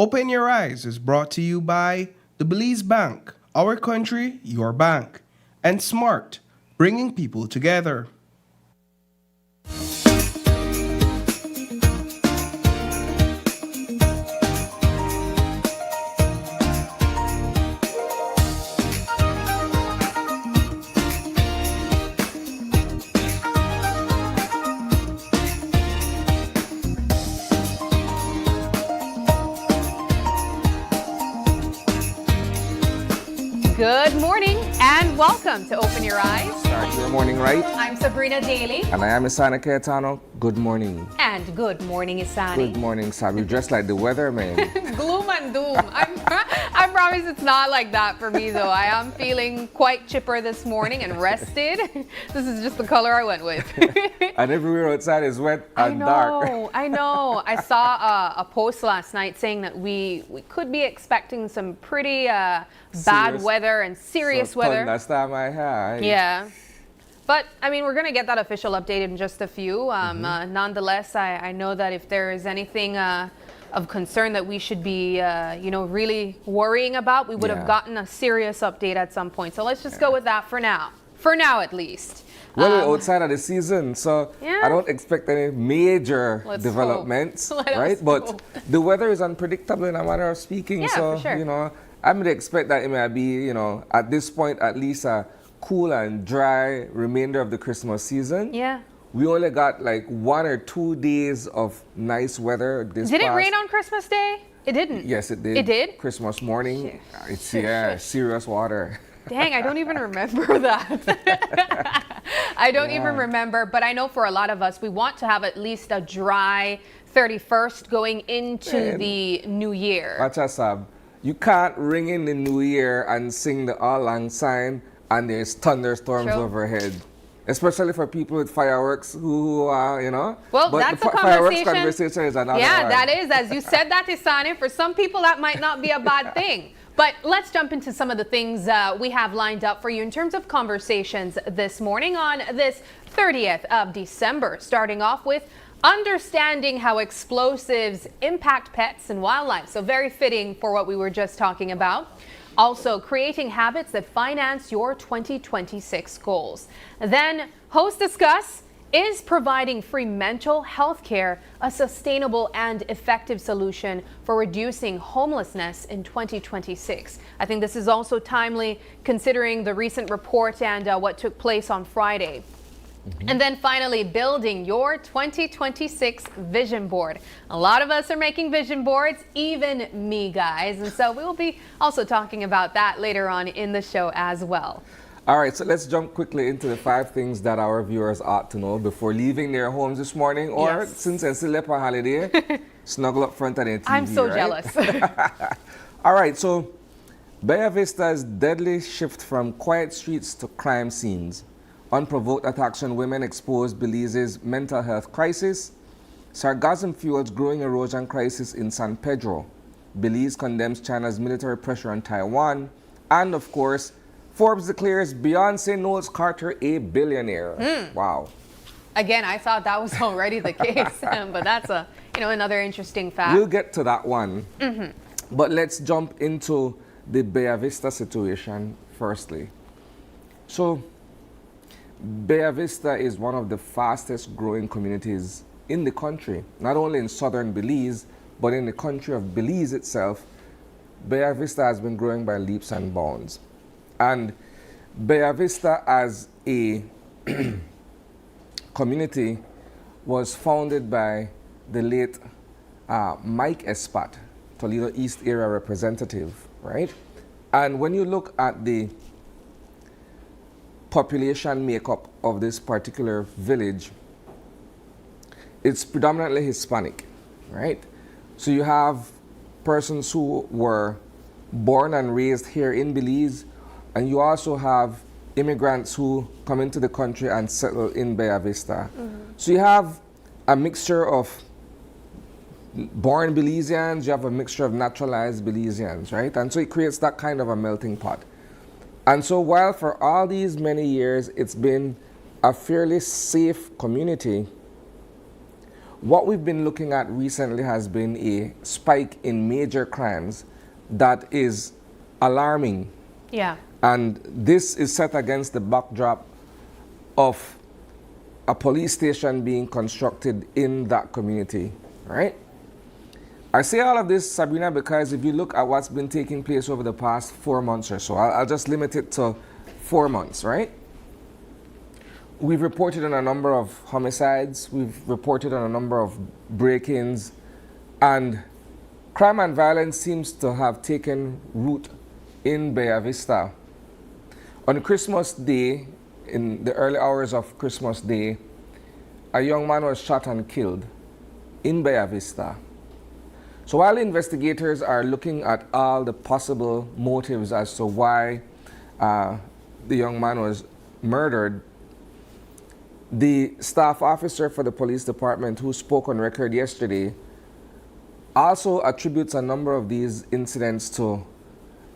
Open Your Eyes is brought to you by the Belize Bank, our country, your bank, and Smart, bringing people together. Good morning and welcome to Open Your Eyes. Start your morning right. I'm Sabrina Daly. And I am Isana Cayetano. Good morning. And good morning, Isani. Good morning, Sabi. Just like the weather, man. Gloom and doom. I promise it's not like that for me, though. I am feeling quite chipper this morning and rested. This is just the color I went with. And everywhere outside is wet and dark. I know. I saw a post last night saying that we could be expecting some pretty bad weather and serious weather. Thunderstorm, Yeah. But, I mean, we're going to get that official update in just a few. Nonetheless, I know that if there is anything of concern that we should be, really worrying about, we would have gotten a serious update at some point. So let's just go with that for now. For now, at least. Well, we're outside of the season, so I don't expect any major developments, right? But the weather is unpredictable in a manner of speaking. Yeah, so, for sure. I'm going to expect that it may be, at this point, at least a cool and dry remainder of the Christmas season. Yeah. We only got like 1 or 2 days of nice weather this Did it rain on Christmas Day? It didn't. Yes, it did. It did? Christmas morning. It's serious water. Dang, I don't even remember that. I don't even remember, but I know for a lot of us, we want to have at least a dry 31st going into the new year. Watch us, Sab. You can't ring in the new year and sing the All Lang Syne and there's thunderstorms overhead. Especially for people with fireworks who Well, but that's the a fireworks conversation is another one. that is. As you said that, Isani, for some people that might not be a bad thing. But let's jump into some of the things we have lined up for you in terms of conversations this morning on this 30th of December, starting off with understanding how explosives impact pets and wildlife. So very fitting for what we were just talking about. Also, creating habits that finance your 2026 goals. Then, host discuss, is providing free mental health care a sustainable and effective solution for reducing homelessness in 2026? I think this is also timely considering the recent report and what took place on Friday. And then finally, building your 2026 vision board. A lot of us are making vision boards, even me, guys. And so we will be also talking about that later on in the show as well. All right, so let's jump quickly into the 5 things that our viewers ought to know before leaving their homes this morning, or since it's still up on holiday, snuggle up front of their TV. I'm so jealous. All right, so Bella Vista's deadly shift from quiet streets to crime scenes. Unprovoked attacks on women expose Belize's mental health crisis. Sargassum fuels growing erosion crisis in San Pedro. Belize condemns China's military pressure on Taiwan. And of course, Forbes declares Beyonce knows Carter a billionaire. Wow. Again, I thought that was already the case, but that's another interesting fact. We'll get to that one. But let's jump into the Bella Vista situation firstly. So, Bella Vista is one of the fastest growing communities in the country, not only in southern Belize, but in the country of Belize itself. Bella Vista has been growing by leaps and bounds. And Bella Vista as a community was founded by the late Mike Espat, Toledo East area representative, right? And when you look at the population makeup of this particular village, it's predominantly Hispanic, right? So you have persons who were born and raised here in Belize, and you also have immigrants who come into the country and settle in Bella Vista. So you have a mixture of born Belizeans, you have a mixture of naturalized Belizeans, right? And so it creates that kind of a melting pot. And so while for all these many years it's been a fairly safe community, what we've been looking at recently has been a spike in major crimes that is alarming. Yeah. And this is set against the backdrop of a police station being constructed in that community, right? I say all of this, Sabrina, because if you look at what's been taking place over the past 4 months or so, I'll just limit it to 4 months, right? We've reported on a number of homicides, we've reported on a number of break-ins, and crime and violence seems to have taken root in Vista. On Christmas Day, in the early hours of Christmas Day, a young man was shot and killed in Vista. So while investigators are looking at all the possible motives as to why the young man was murdered, the staff officer for the police department who spoke on record yesterday also attributes a number of these incidents to,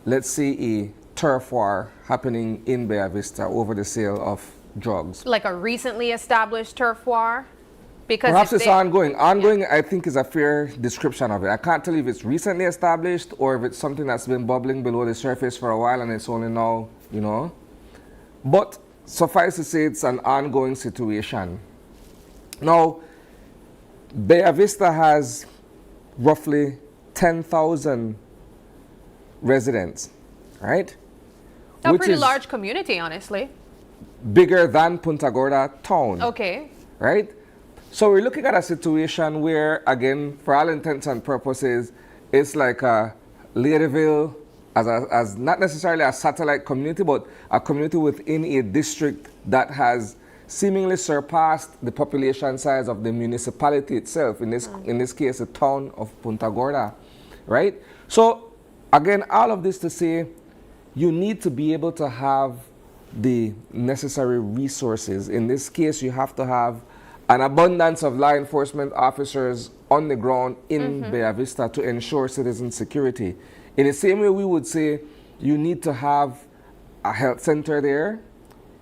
let's say, a turf war happening in Vista over the sale of drugs. Like a recently established turf war? Because perhaps if it's ongoing. Ongoing, yeah. I think, is a fair description of it. I can't tell you if it's recently established or if it's something that's been bubbling below the surface for a while and it's only now, you know. But suffice to say, it's an ongoing situation. Now, Vista has roughly 10,000 residents, right? A pretty large community, honestly. Bigger than Punta Gorda town. Okay. Right? So we're looking at a situation where, again, for all intents and purposes, it's like a Ladyville as not necessarily a satellite community, but a community within a district that has seemingly surpassed the population size of the municipality itself, in this case, the town of Punta Gorda, right? So, again, all of this to say, you need to be able to have the necessary resources. In this case, you have to have an abundance of law enforcement officers on the ground in Vista to ensure citizen security. In the same way, we would say you need to have a health center there,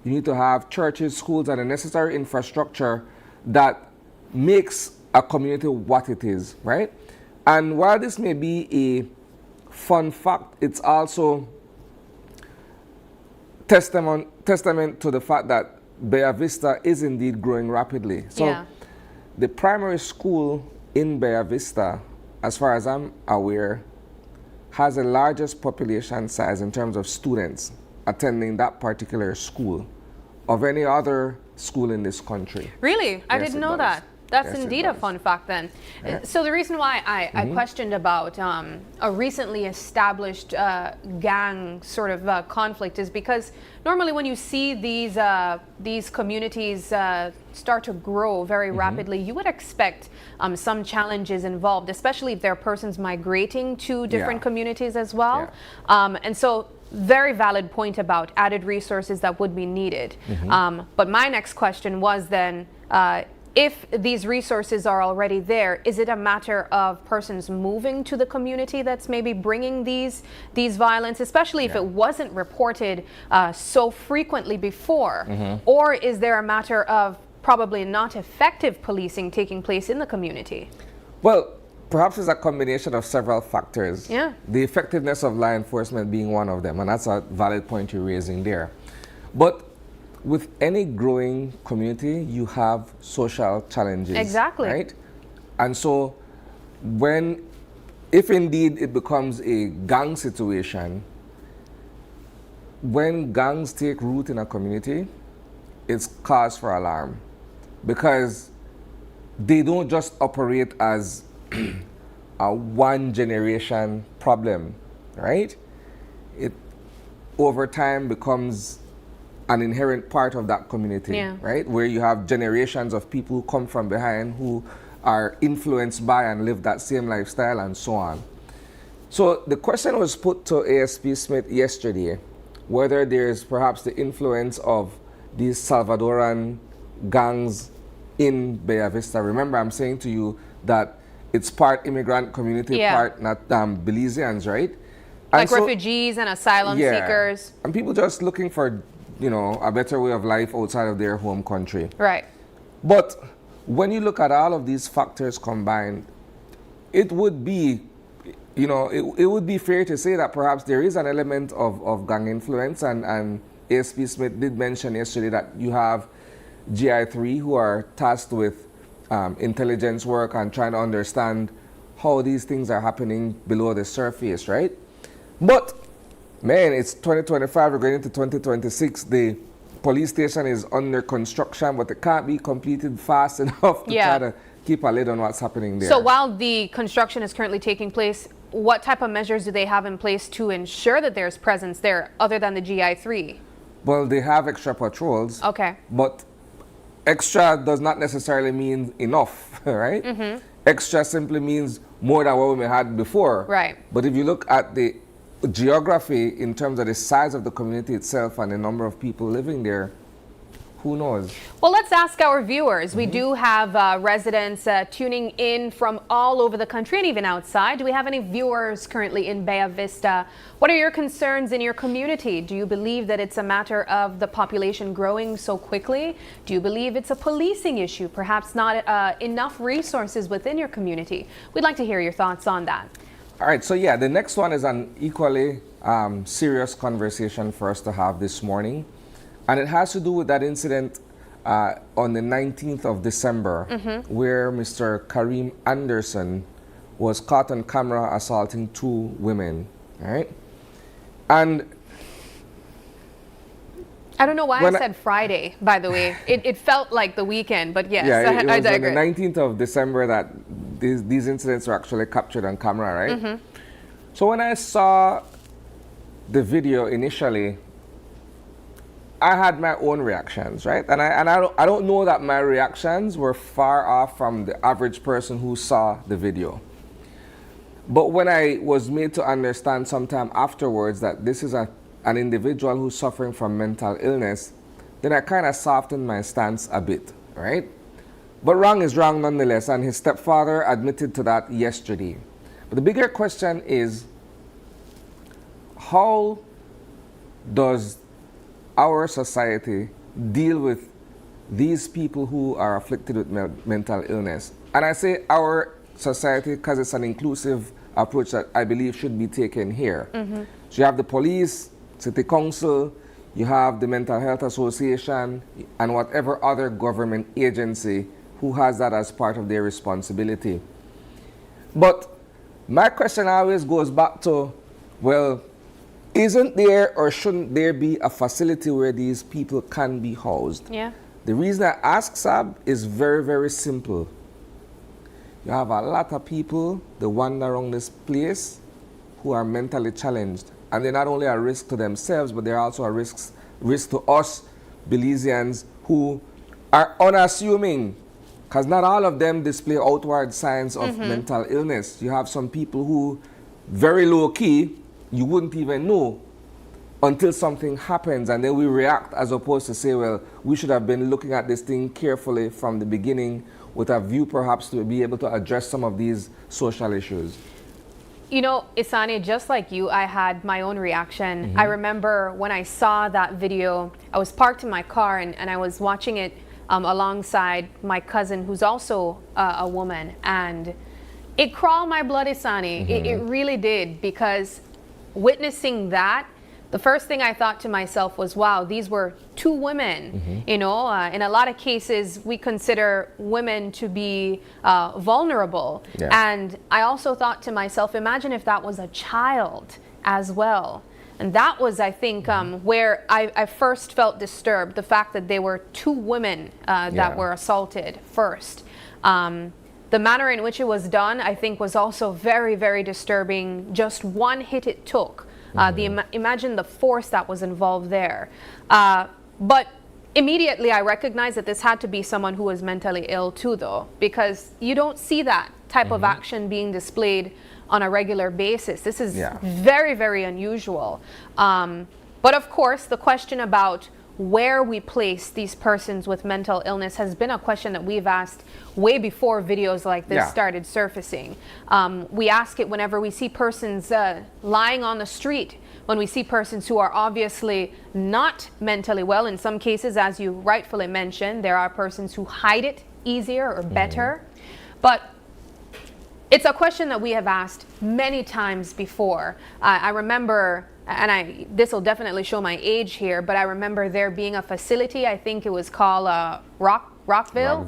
you need to have churches, schools, and the necessary infrastructure that makes a community what it is, right? And while this may be a fun fact, it's also testament to the fact that Vista is indeed growing rapidly. So yeah. The primary school in Vista, as far as I'm aware, has the largest population size in terms of students attending that particular school of any other school in this country. Really? I didn't know that. That's indeed a fun fact then. Yeah. So the reason why I questioned about a recently established gang sort of conflict is because normally when you see these communities start to grow very rapidly, you would expect some challenges involved, especially if there are persons migrating to different communities as well. And so very valid point about added resources that would be needed. But my next question was then, if these resources are already there, is it a matter of persons moving to the community that's maybe bringing these violence, especially if it wasn't reported so frequently before? Or is there a matter of probably not effective policing taking place in the community? Well, perhaps it's a combination of several factors. Yeah. The effectiveness of law enforcement being one of them, and that's a valid point you're raising there. But with any growing community, you have social challenges. Exactly. Right? And so if indeed it becomes a gang situation, when gangs take root in a community, it's cause for alarm. Because they don't just operate as a one generation problem, right? It over time becomes an inherent part of that community, right? Where you have generations of people who come from behind who are influenced by and live that same lifestyle and so on. So the question was put to ASP Smith yesterday, whether there's perhaps the influence of these Salvadoran gangs in Vista. Remember, I'm saying to you that it's part immigrant community, part not Belizeans, right? Like so, refugees and asylum seekers. And people just looking for, a better way of life outside of their home country. Right. But when you look at all of these factors combined, it would be, it would be fair to say that perhaps there is an element of gang influence, and ASP Smith did mention yesterday that you have GI3 who are tasked with intelligence work and trying to understand how these things are happening below the surface, right? But, man, it's 2025, we're going into 2026. The police station is under construction, but it can't be completed fast enough to try to keep a lid on what's happening there. So while the construction is currently taking place, what type of measures do they have in place to ensure that there's presence there other than the GI3? Well, they have extra patrols. Okay. But extra does not necessarily mean enough, right? Mm-hmm. Extra simply means more than what we had before. Right. But if you look at the geography in terms of the size of the community itself and the number of people living there, who knows? Well, let's ask our viewers. We do have residents tuning in from all over the country and even outside. Do we have any viewers currently in Vista? What are your concerns in your community? Do you believe that it's a matter of the population growing so quickly? Do you believe it's a policing issue, perhaps not enough resources within your community? We'd like to hear your thoughts on that. All right, so yeah, the next one is an equally serious conversation for us to have this morning. And it has to do with that incident on the 19th of December, where Mr. Kareem Anderson was caught on camera assaulting 2 women, right? And I don't know why I said Friday, by the way. It felt like the weekend, but yes, yeah, it was I on the digress. 19th of December that these incidents were actually captured on camera, right? So when I saw the video initially, I had my own reactions, right? And I don't know that my reactions were far off from the average person who saw the video. But when I was made to understand sometime afterwards that this is an individual who's suffering from mental illness, then I kind of softened my stance a bit, right? But wrong is wrong nonetheless, and his stepfather admitted to that yesterday. But the bigger question is, how does our society deal with these people who are afflicted with mental illness? And I say our society because it's an inclusive approach that I believe should be taken here. So you have the police, city council, you have the Mental Health Association, and whatever other government agency who has that as part of their responsibility. But my question always goes back to, well, isn't there or shouldn't there be a facility where these people can be housed? Yeah. The reason I ask, Sab, is very, very simple. You have a lot of people that wander around this place who are mentally challenged. And they're not only a risk to themselves, but they're also a risk to us, Belizeans, who are unassuming. Because not all of them display outward signs of mental illness. You have some people who, very low-key, you wouldn't even know until something happens, and then we react as opposed to say, well, we should have been looking at this thing carefully from the beginning with a view perhaps to be able to address some of these social issues. You know, Isani, just like you, I had my own reaction. I remember when I saw that video, I was parked in my car and I was watching it alongside my cousin, who's also a woman, and it crawled my blood, Isani. It really did, because witnessing that, the first thing I thought to myself was, wow, these were 2 women. You know, in a lot of cases, we consider women to be vulnerable. And I also thought to myself, imagine if that was a child as well. And that was, I think, where I first felt disturbed, the fact that there were 2 women that were assaulted first. The manner in which it was done, I think, was also very, very disturbing. Just one hit it took. Imagine the force that was involved there. But immediately I recognized that this had to be someone who was mentally ill too, though, because you don't see that type of action being displayed on a regular basis. This is very, very unusual. But of course, the question about where we place these persons with mental illness has been a question that we've asked way before videos like this started surfacing. We ask it whenever we see persons lying on the street, when we see persons who are obviously not mentally well. In some cases, as you rightfully mentioned, there are persons who hide it easier or better. But it's a question that we have asked many times before. I remember, and this will definitely show my age here, but I remember there being a facility, I think it was called Rockview.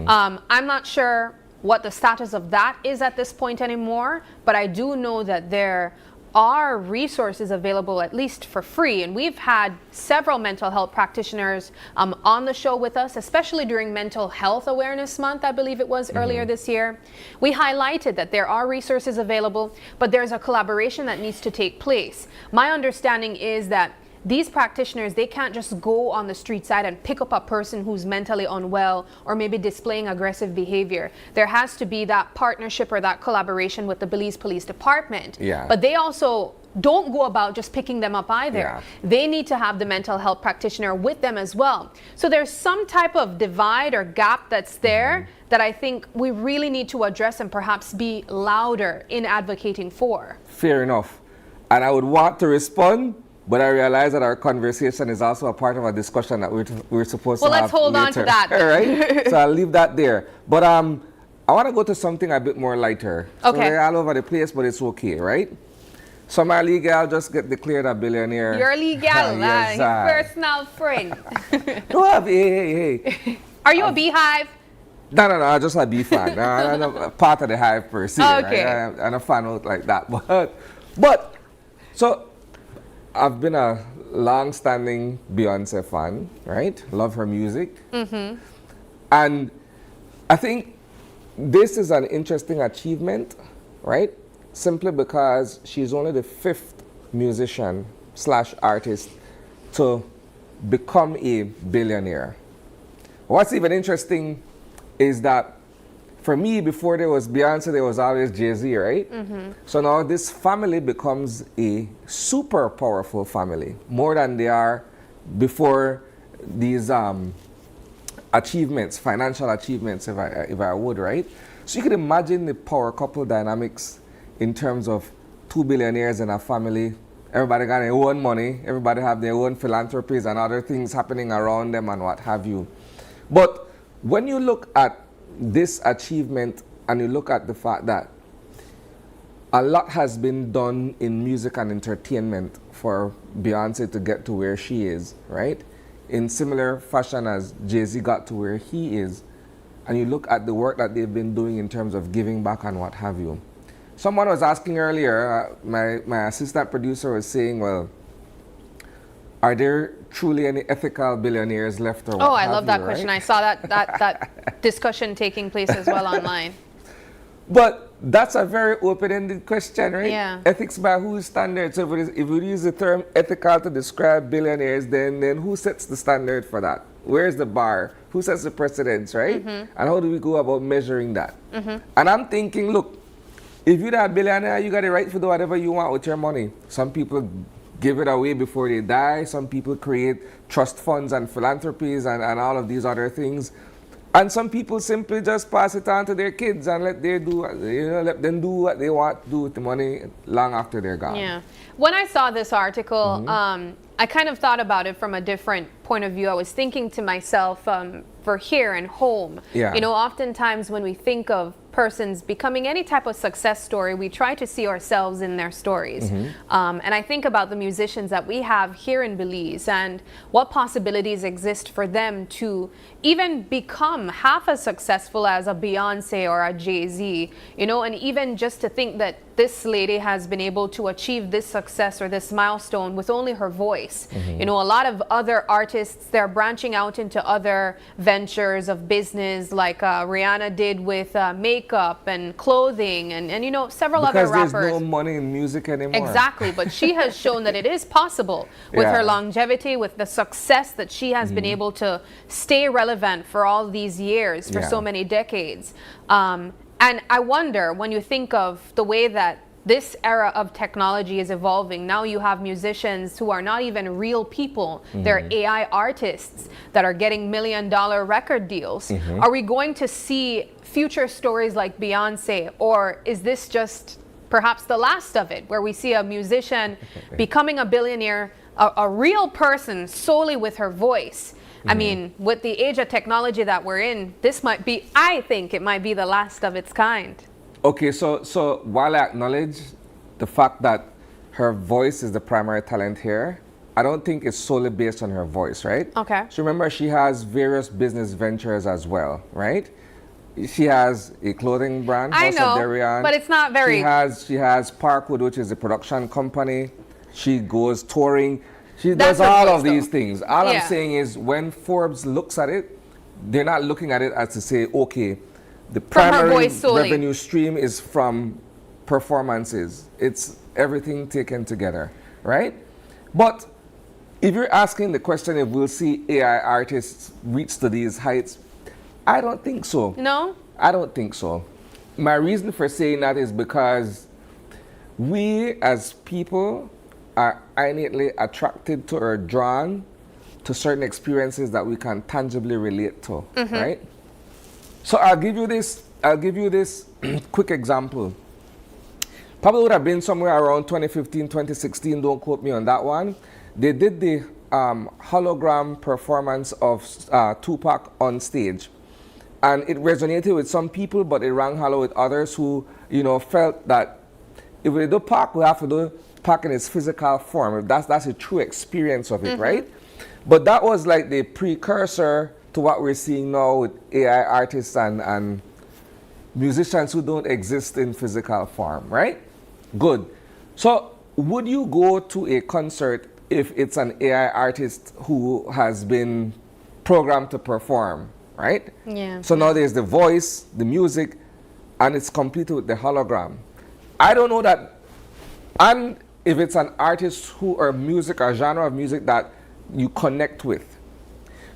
I'm not sure what the status of that is at this point anymore, but I do know that there are resources available at least for free, and we've had several mental health practitioners on the show with us, especially during Mental Health Awareness Month, I believe it was earlier this year. We highlighted that there are resources available, but there's a collaboration that needs to take place. My understanding is that these practitioners, they can't just go on the street side and pick up a person who's mentally unwell or maybe displaying aggressive behavior. There has to be that partnership or that collaboration with the Belize Police Department. Yeah. But they also don't go about just picking them up either. Yeah. They need to have the mental health practitioner with them as well. So there's some type of divide or gap that's there that I think we really need to address and perhaps be louder in advocating for. Fair enough. And I would want to respond, but I realize that our conversation is also a part of a discussion that we're supposed to have. Well, let's hold on to that. All right. So I'll leave that there. But I want to go to something a bit more lighter. Okay. So they're all over the place, but it's okay, right? So my legal just get declared a billionaire. You're legal, Yes, your personal friend. No, hey. Are you a beehive? No, just a bee fan. I'm not part of the hive per se. Okay. Right? I'm a fan out like that. But, so I've been a long-standing Beyonce fan, right? Love her music. And I think this is an interesting achievement, right? Simply because she's only the 5th musician / artist to become a billionaire. What's even interesting is that for me, before there was Beyonce, there was always Jay-Z, right? So now this family becomes a super powerful family, more than they are before these achievements, financial achievements, if I would, right? So you can imagine the power couple dynamics in terms of 2 billionaires in a family. Everybody got their own money, everybody have their own philanthropies and other things happening around them and what have you. But when you look at this achievement and you look at the fact that a lot has been done in music and entertainment for Beyonce to get to where she is, right? In similar fashion as Jay-Z got to where he is, and you look at the work that they've been doing in terms of giving back and what have you. Someone was asking earlier, my assistant producer was saying, well, are there truly any ethical billionaires left or what Oh, I love that you, question. right? I saw that discussion taking place as well online. But that's a very open-ended question, right? Yeah. Ethics by whose standards? So if we use the term ethical to describe billionaires, then who sets the standard for that? Where's the bar? Who sets the precedence, right? And how do we go about measuring that? And I'm thinking, look, if you're a billionaire, you got the right to do whatever you want with your money. Some people give it away before they die. Some people create trust funds and philanthropies and all of these other things. And some people simply just pass it on to their kids and let them do what they want to do with the money long after they're gone. Yeah. When I saw this article, I kind of thought about it from a different point of view. I was thinking to myself, for here and home, Yeah. you know, oftentimes when we think of persons becoming any type of success story, we try to see ourselves in their stories. And I think about the musicians that we have here in Belize and what possibilities exist for them to even become half as successful as a Beyonce or a Jay-Z, you know, and even just to think that this lady has been able to achieve this success or this milestone with only her voice. You know, a lot of other artists, they're branching out into other ventures of business like Rihanna did with makeup and clothing and you know, several other rappers. Because there's no money in music anymore. Exactly, but she has shown that it is possible with her longevity, with the success that she has been able to stay relevant for all these years, for so many decades. And I wonder, when you think of the way that this era of technology is evolving, now you have musicians who are not even real people, they're AI artists that are getting $1 million record deals. Are we going to see future stories like Beyonce, or is this just perhaps the last of it, where we see a musician becoming a billionaire, a real person solely with her voice, I mean, with the age of technology that we're in, this might be, I think it might be the last of its kind. Okay, so while I acknowledge the fact that her voice is the primary talent here, I don't think it's solely based on her voice, right? Okay. So remember, she has various business ventures as well, right? She has a clothing brand, I House know, of Darian. but it's not very... She has Parkwood, which is a production company. She goes touring. She That's does her all voice, of these though. things. All Yeah. I'm saying is when Forbes looks at it, they're not looking at it as to say, okay, the From her primary voice solely. revenue stream is from performances. It's everything taken together, right? But if you're asking the question if we'll see AI artists reach to these heights, I don't think so. No? I don't think so. My reason for saying that is because we as people are innately attracted to or drawn to certain experiences that we can tangibly relate to, right? So I'll give you this quick example. Probably would have been somewhere around 2015, 2016, don't quote me on that one. They did the hologram performance of Tupac on stage. And it resonated with some people, but it rang hollow with others who, felt that if we do Pac, we have to do Pac in its physical form. That's a true experience of it, right? But that was like the precursor to what we're seeing now with AI artists and musicians who don't exist in physical form, right? Good. So would you go to a concert if it's an AI artist who has been programmed to perform, right? Yeah. So now there's the voice, the music, and it's completed with the hologram. I don't know that, and if it's an artist who or music or genre of music that you connect with.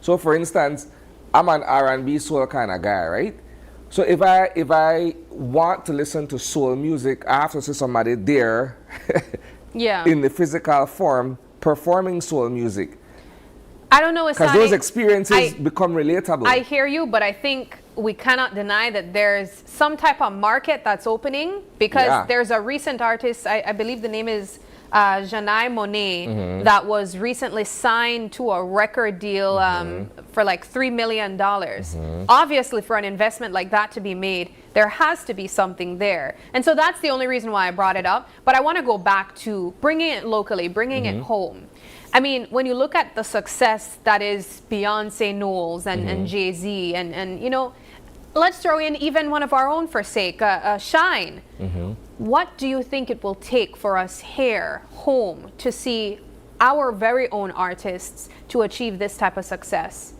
So for instance, I'm an R&B soul kind of guy, right? So if I want to listen to soul music, I have to see somebody there Yeah. in the physical form performing soul music. I don't know, Because Asani. those experiences become relatable. I hear you, but I think we cannot deny that there's some type of market that's opening because Yeah. there's a recent artist, I believe the name is Janai Monet, that was recently signed to a record deal for like $3 million. Obviously, for an investment like that to be made, there has to be something there. And so that's the only reason why I brought it up. But I want to go back to bringing it locally, bringing it home. I mean, when you look at the success that is Beyonce Knowles and Jay-Z and let's throw in even one of our own for sake, Shine. What do you think it will take for us here, home, to see our very own artists to achieve this type of success?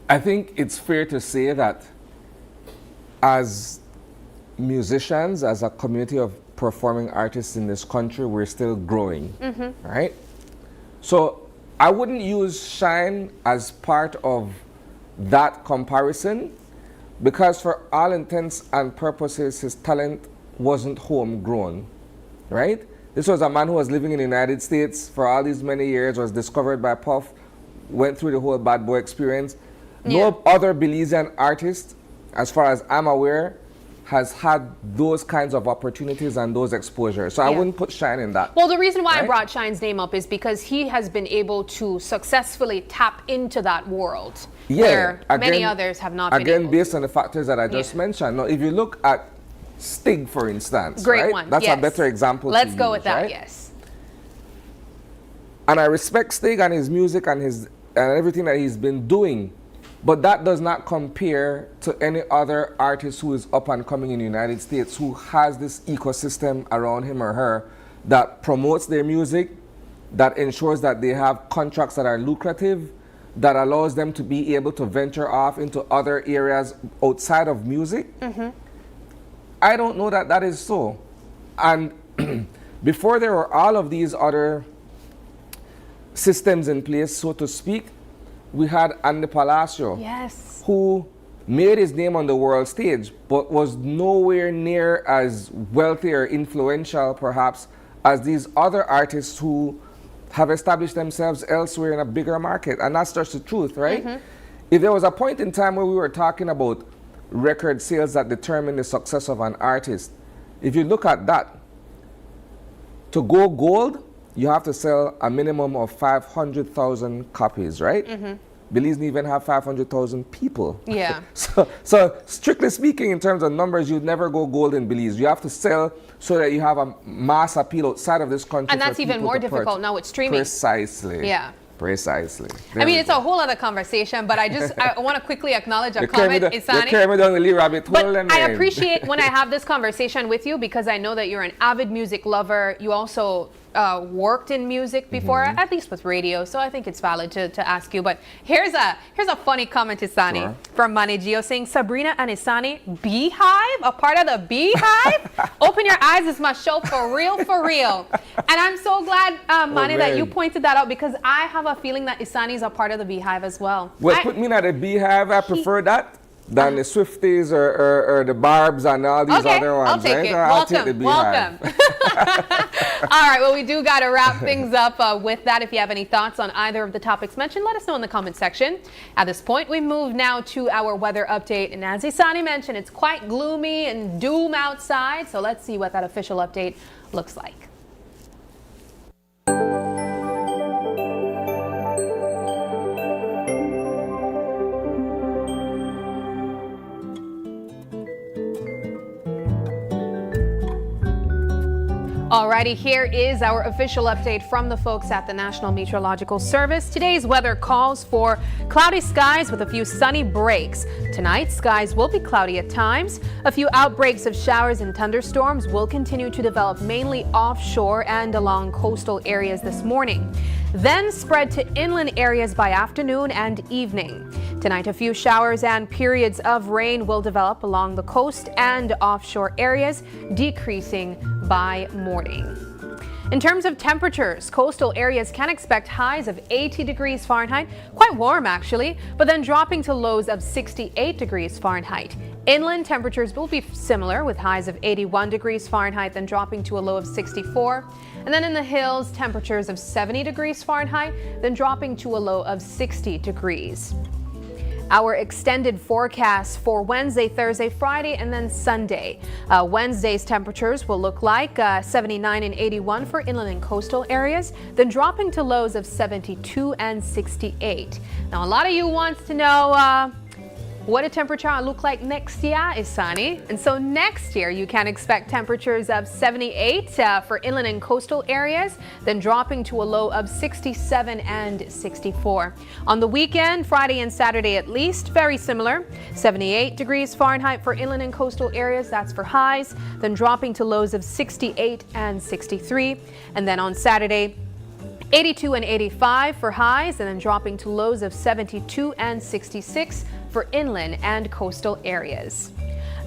I think it's fair to say that as musicians, as a community of performing artists in this country, we're still growing, right? So I wouldn't use Shine as part of that comparison because for all intents and purposes, his talent wasn't homegrown, right? This was a man who was living in the United States for all these many years, was discovered by Puff, went through the whole bad boy experience. No other Belizean artist, as far as I'm aware, has had those kinds of opportunities and those exposures. So I wouldn't put Shine in that. Well, the reason why I Right? brought Shine's name up is because he has been able to successfully tap into that world where many others have not been Again, able based on the factors that I just mentioned. Now, if you look at Stig, for instance, Great right? one. That's yes. a better example. Let's to go use, with that, right? yes. And I respect Stig and his music and everything that he's been doing. But that does not compare to any other artist who is up and coming in the United States who has this ecosystem around him or her that promotes their music, that ensures that they have contracts that are lucrative, that allows them to be able to venture off into other areas outside of music. I don't know that that is so. And before there were all of these other systems in place, so to speak, we had Andy Palacio, Yes. who made his name on the world stage, but was nowhere near as wealthy or influential, perhaps, as these other artists who have established themselves elsewhere in a bigger market. And that's just the truth, right? If there was a point in time where we were talking about record sales that determine the success of an artist, if you look at that, to go gold, you have to sell a minimum of 500,000 copies, right? Belize didn't even have 500,000 people. Yeah. So strictly speaking, in terms of numbers, you'd never go gold in Belize. You have to sell so that you have a mass appeal outside of this country. And that's even more difficult now with streaming. Precisely. Yeah. Precisely. I mean, it's a whole other conversation, but I want to quickly acknowledge a comment, Isani. You carry me down the Lee Rabbit hole. But I appreciate when I have this conversation with you because I know that you're an avid music lover. You also worked in music before, at least with radio, so I think it's valid to ask you. But here's a funny comment, Isani, from Manny Gio saying, Sabrina and Isani, Beehive, a part of the Beehive? Open your eyes, it's my show for real, for real. And I'm so glad, Manny, that you pointed that out because I have a feeling that Isani's a part of the Beehive as well. Well, put me in at the Beehive, I prefer that than the Swifties or the Barbs and all these other ones. I'll take right? it. I'll take the Welcome. All right, well, we do got to wrap things up with that. If you have any thoughts on either of the topics mentioned, let us know in the comment section. At this point, we move now to our weather update. And as Isani mentioned, it's quite gloomy and doom outside. So let's see what that official update looks like. Alrighty, here is our official update from the folks at the National Meteorological Service. Today's weather calls for cloudy skies with a few sunny breaks. Tonight, skies will be cloudy at times. A few outbreaks of showers and thunderstorms will continue to develop mainly offshore and along coastal areas this morning. Then spread to inland areas by afternoon and evening. Tonight, a few showers and periods of rain will develop along the coast and offshore areas, decreasing by morning. In terms of temperatures, coastal areas can expect highs of 80 degrees Fahrenheit, quite warm actually, but then dropping to lows of 68 degrees Fahrenheit. Inland temperatures will be similar with highs of 81 degrees Fahrenheit, then dropping to a low of 64. And then in the hills, temperatures of 70 degrees Fahrenheit, then dropping to a low of 60 degrees. Our extended forecast for Wednesday, Thursday, Friday, and then Sunday. Wednesday's temperatures will look like 79 and 81 for inland and coastal areas, then dropping to lows of 72 and 68. Now, a lot of you wants to know what a temperature will look like next year, Isani. And so next year, you can expect temperatures of 78 for inland and coastal areas, then dropping to a low of 67 and 64. On the weekend, Friday and Saturday at least, very similar. 78 degrees Fahrenheit for inland and coastal areas, that's for highs, then dropping to lows of 68 and 63. And then on Saturday, 82 and 85 for highs, and then dropping to lows of 72 and 66 for inland and coastal areas.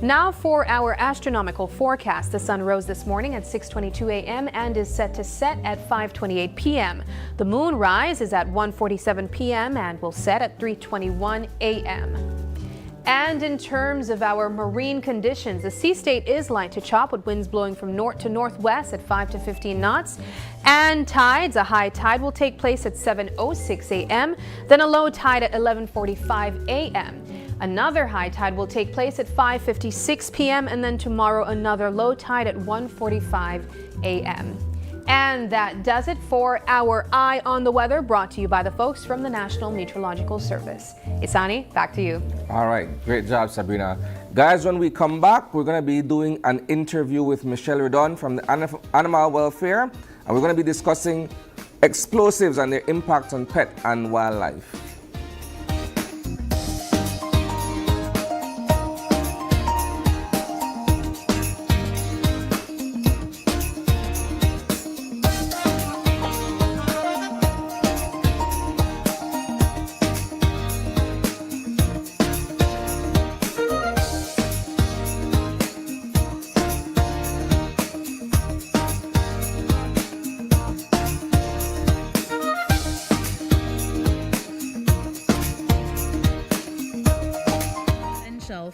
Now for our astronomical forecast. The sun rose this morning at 6:22 a.m. and is set to set at 5:28 p.m. The moon rise is at 1:47 p.m. and will set at 3:21 a.m. And in terms of our marine conditions, the sea state is light to chop with winds blowing from north to northwest at 5 to 15 knots. And tides, a high tide will take place at 7:06 a.m., then a low tide at 11:45 a.m. Another high tide will take place at 5:56 p.m. and then tomorrow another low tide at 1:45 a.m. And that does it for our Eye on the Weather, brought to you by the folks from the National Meteorological Service. Isani, back to you. All right, great job, Sabrina. Guys, when we come back, we're going to be doing an interview with Michelle Redon from the Animal Welfare, and we're going to be discussing explosives and their impact on pet and wildlife.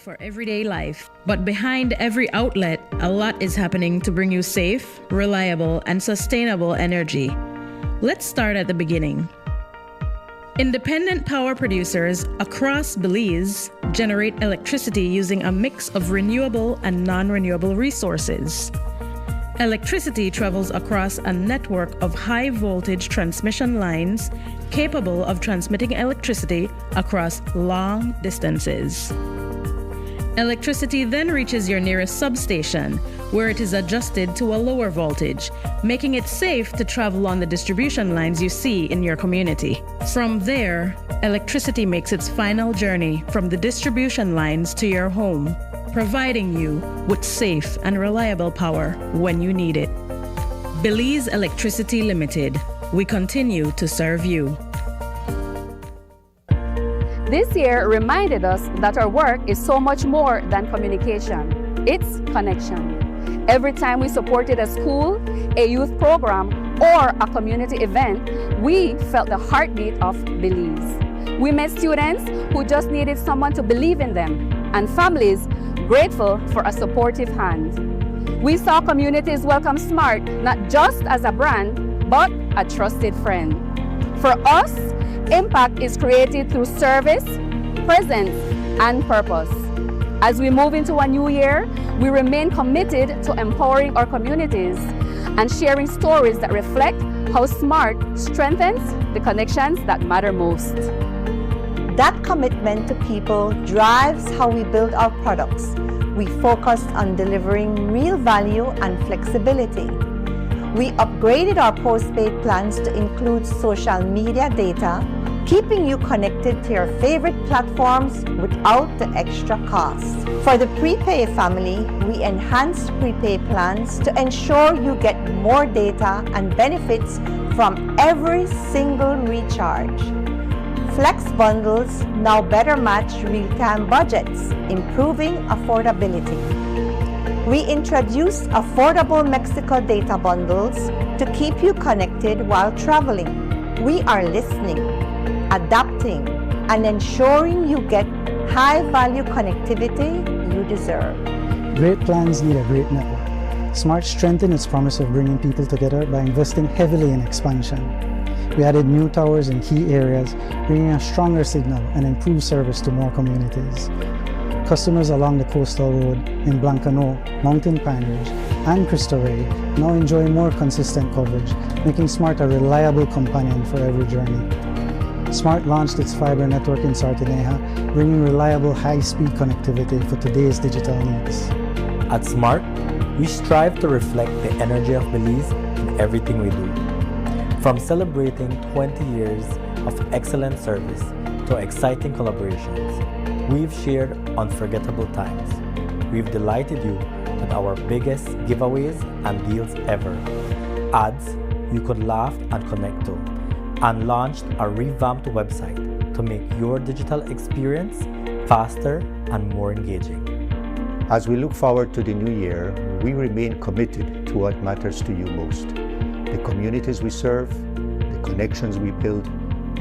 For everyday life. But behind every outlet, a lot is happening to bring you safe, reliable, and sustainable energy. Let's start at the beginning. Independent power producers across Belize generate electricity using a mix of renewable and non-renewable resources. Electricity travels across a network of high voltage transmission lines capable of transmitting electricity across long distances. Electricity then reaches your nearest substation, where it is adjusted to a lower voltage, making it safe to travel on the distribution lines you see in your community. From there, electricity makes its final journey from the distribution lines to your home, providing you with safe and reliable power when you need it. Belize Electricity Limited. We continue to serve you. This year reminded us that our work is so much more than communication. It's connection. Every time we supported a school, a youth program, or a community event, we felt the heartbeat of Belize. We met students who just needed someone to believe in them, and families grateful for a supportive hand. We saw communities welcome SMART not just as a brand, but a trusted friend. For us, impact is created through service, presence, and purpose. As we move into a new year, we remain committed to empowering our communities and sharing stories that reflect how SMART strengthens the connections that matter most. That commitment to people drives how we build our products. We focused on delivering real value and flexibility. We upgraded our postpaid plans to include social media data, keeping you connected to your favorite platforms without the extra cost. For the prepay family, we enhanced prepaid plans to ensure you get more data and benefits from every single recharge. Flex bundles now better match real-time budgets, improving affordability. We introduced affordable Mexico data bundles to keep you connected while traveling. We are listening, adapting, and ensuring you get high-value connectivity you deserve. Great plans need a great network. SMART strengthened its promise of bringing people together by investing heavily in expansion. We added new towers in key areas, bringing a stronger signal and improved service to more communities. Customers along the coastal road in Blancano, Mountain Pine Ridge, and Cristo Rey now enjoy more consistent coverage, making SMART a reliable companion for every journey. SMART launched its fiber network in Sartineja, bringing reliable high-speed connectivity for today's digital needs. At SMART, we strive to reflect the energy of Belize in everything we do. From celebrating 20 years of excellent service to exciting collaborations, we've shared unforgettable times. We've delighted you with our biggest giveaways and deals ever, ads you could laugh and connect to, and launched a revamped website to make your digital experience faster and more engaging. As we look forward to the new year, we remain committed to what matters to you most: the communities we serve, the connections we build,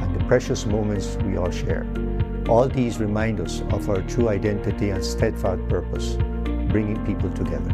and the precious moments we all share. All these remind us of our true identity and steadfast purpose, bringing people together.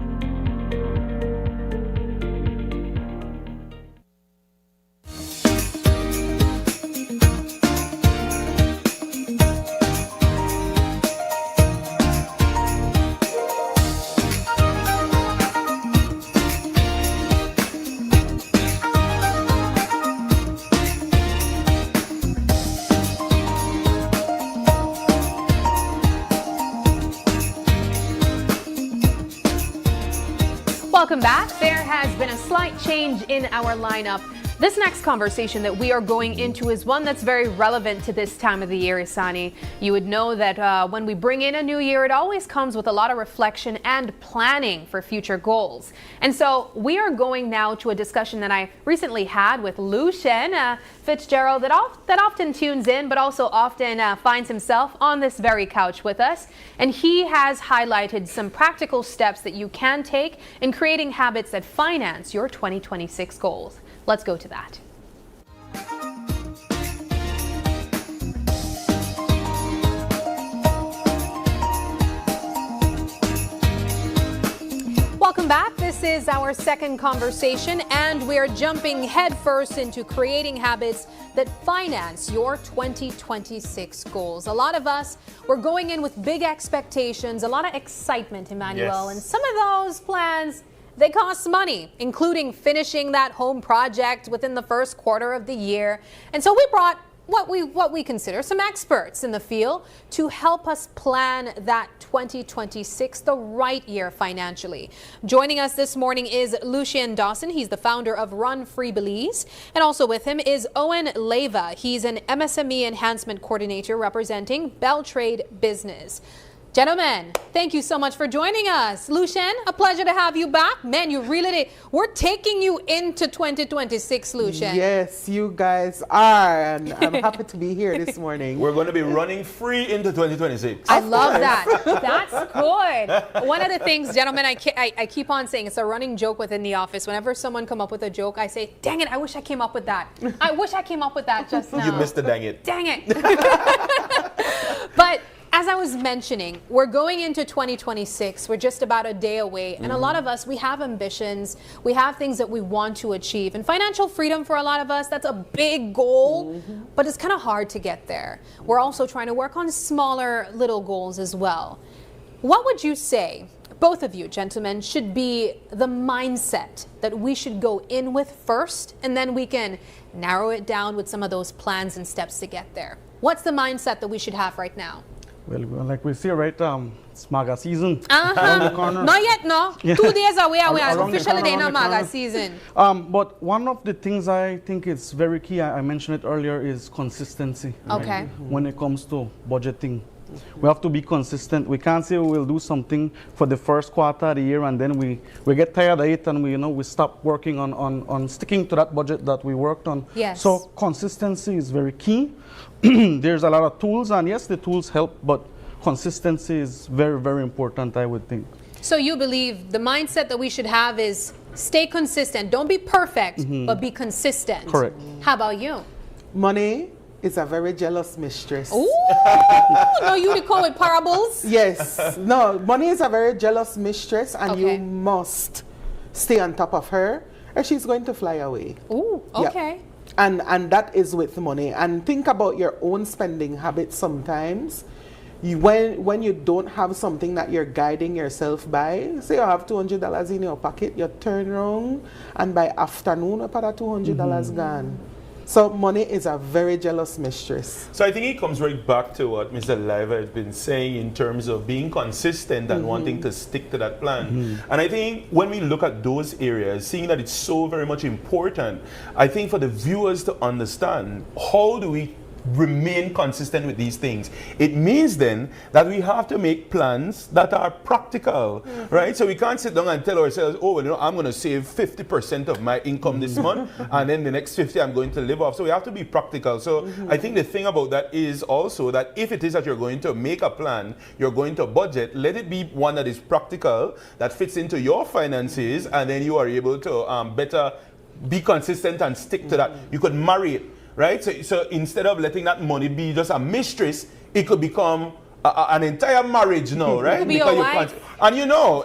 Welcome back. There has been a slight change in our lineup. This next conversation that we are going into is one that's very relevant to this time of the year, Isani. You would know that when we bring in a new year, it always comes with a lot of reflection and planning for future goals. And so we are going now to a discussion that I recently had with Lucien Fitzgerald that often tunes in, but also often finds himself on this very couch with us. And he has highlighted some practical steps that you can take in creating habits that finance your 2026 goals. Let's go to that. Welcome back. This is our second conversation, and we're jumping headfirst into creating habits that finance your 2026 goals. A lot of us, we're going in with big expectations, a lot of excitement, Emmanuel, Yes. and some of those plans they cost money, including finishing that home project within the first quarter of the year. And so we brought what we consider some experts in the field to help us plan that 2026 the right year financially. Joining us this morning is Lucien Dawson. He's the founder of Run Free Belize. And also with him is Owen Leva. He's an MSME enhancement coordinator representing Bell Trade Business. Gentlemen, thank you so much for joining us. Lucien, a pleasure to have you back. Man, you really did. We're taking you into 2026, Lucien. Yes, you guys are, and I'm happy to be here this morning. We're going to be running free into 2026. I love that. That's good. One of the things, gentlemen, I keep on saying, it's a running joke within the office. Whenever someone come up with a joke, I say, dang it, I wish I came up with that. I wish I came up with that just now. You missed the dang it. Dang it. But as I was mentioning, we're going into 2026. We're just about a day away. And a lot of us, we have ambitions. We have things that we want to achieve. And financial freedom for a lot of us, that's a big goal, but it's kind of hard to get there. We're also trying to work on smaller little goals as well. What would you say, both of you gentlemen, should be the mindset that we should go in with first, and then we can narrow it down with some of those plans and steps to get there? What's the mindset that we should have right now? Well, like we see, right, it's MAGA season. Around the corner. Not yet, no. Yeah. 2 days away, we are Around the officially corner, in a around the MAGA corner. season. But one of the things I think is very key, I mentioned it earlier, is consistency. Right? Okay. When it comes to budgeting. We have to be consistent. We can't say we'll do something for the first quarter of the year and then we get tired of it and we stop working on sticking to that budget that we worked on. Yes. So consistency is very key. There's a lot of tools, and yes, the tools help, but consistency is very, very important, I would think. So you believe the mindset that we should have is stay consistent. Don't be perfect, but be consistent. Correct. How about you? Money is a very jealous mistress. Ooh, no, you call it parables? Yes. No, money is a very jealous mistress, and Okay. you must stay on top of her, or she's going to fly away. Ooh, Yeah. okay. And that is with money. And think about your own spending habits sometimes. When you don't have something that you're guiding yourself by, say you have $200 in your pocket, you turn around and by afternoon, about that $200 gone. So money is a very jealous mistress. So I think it comes right back to what Mr. Liva has been saying in terms of being consistent and wanting to stick to that plan. And I think when we look at those areas, seeing that it's so very much important, I think for the viewers to understand, how do we remain consistent with these things? It means then that we have to make plans that are practical, right? So we can't sit down and tell ourselves, oh, well, I'm going to save 50% of my income this month, and then the next 50 I'm going to live off. So we have to be practical. So I think the thing about that is also that if it is that you're going to make a plan, you're going to budget, let it be one that is practical, that fits into your finances, and then you are able to better be consistent and stick to that. You could marry it. Right? So instead of letting that money be just a mistress, it could become an entire marriage now, right? It could be your wife. And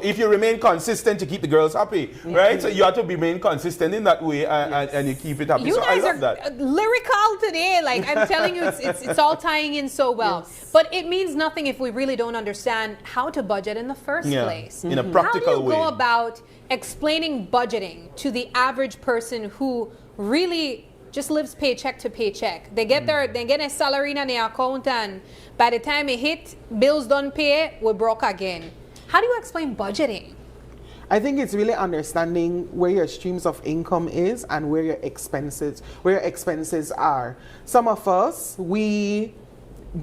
if you remain consistent to keep the girls happy, right? So you have to remain consistent in that way and you keep it happy. You so guys I love are that. lyrical today. Like I'm telling you, it's all tying in so well. Yes. But it means nothing if we really don't understand how to budget in the first place. In a practical How do you way. go about explaining budgeting to the average person who really just lives paycheck to paycheck? They get their salary in their account, and by the time it hit, bills don't pay, we're broke again. How do you explain budgeting? I think it's really understanding where your streams of income is and where your expenses are. Some of us, we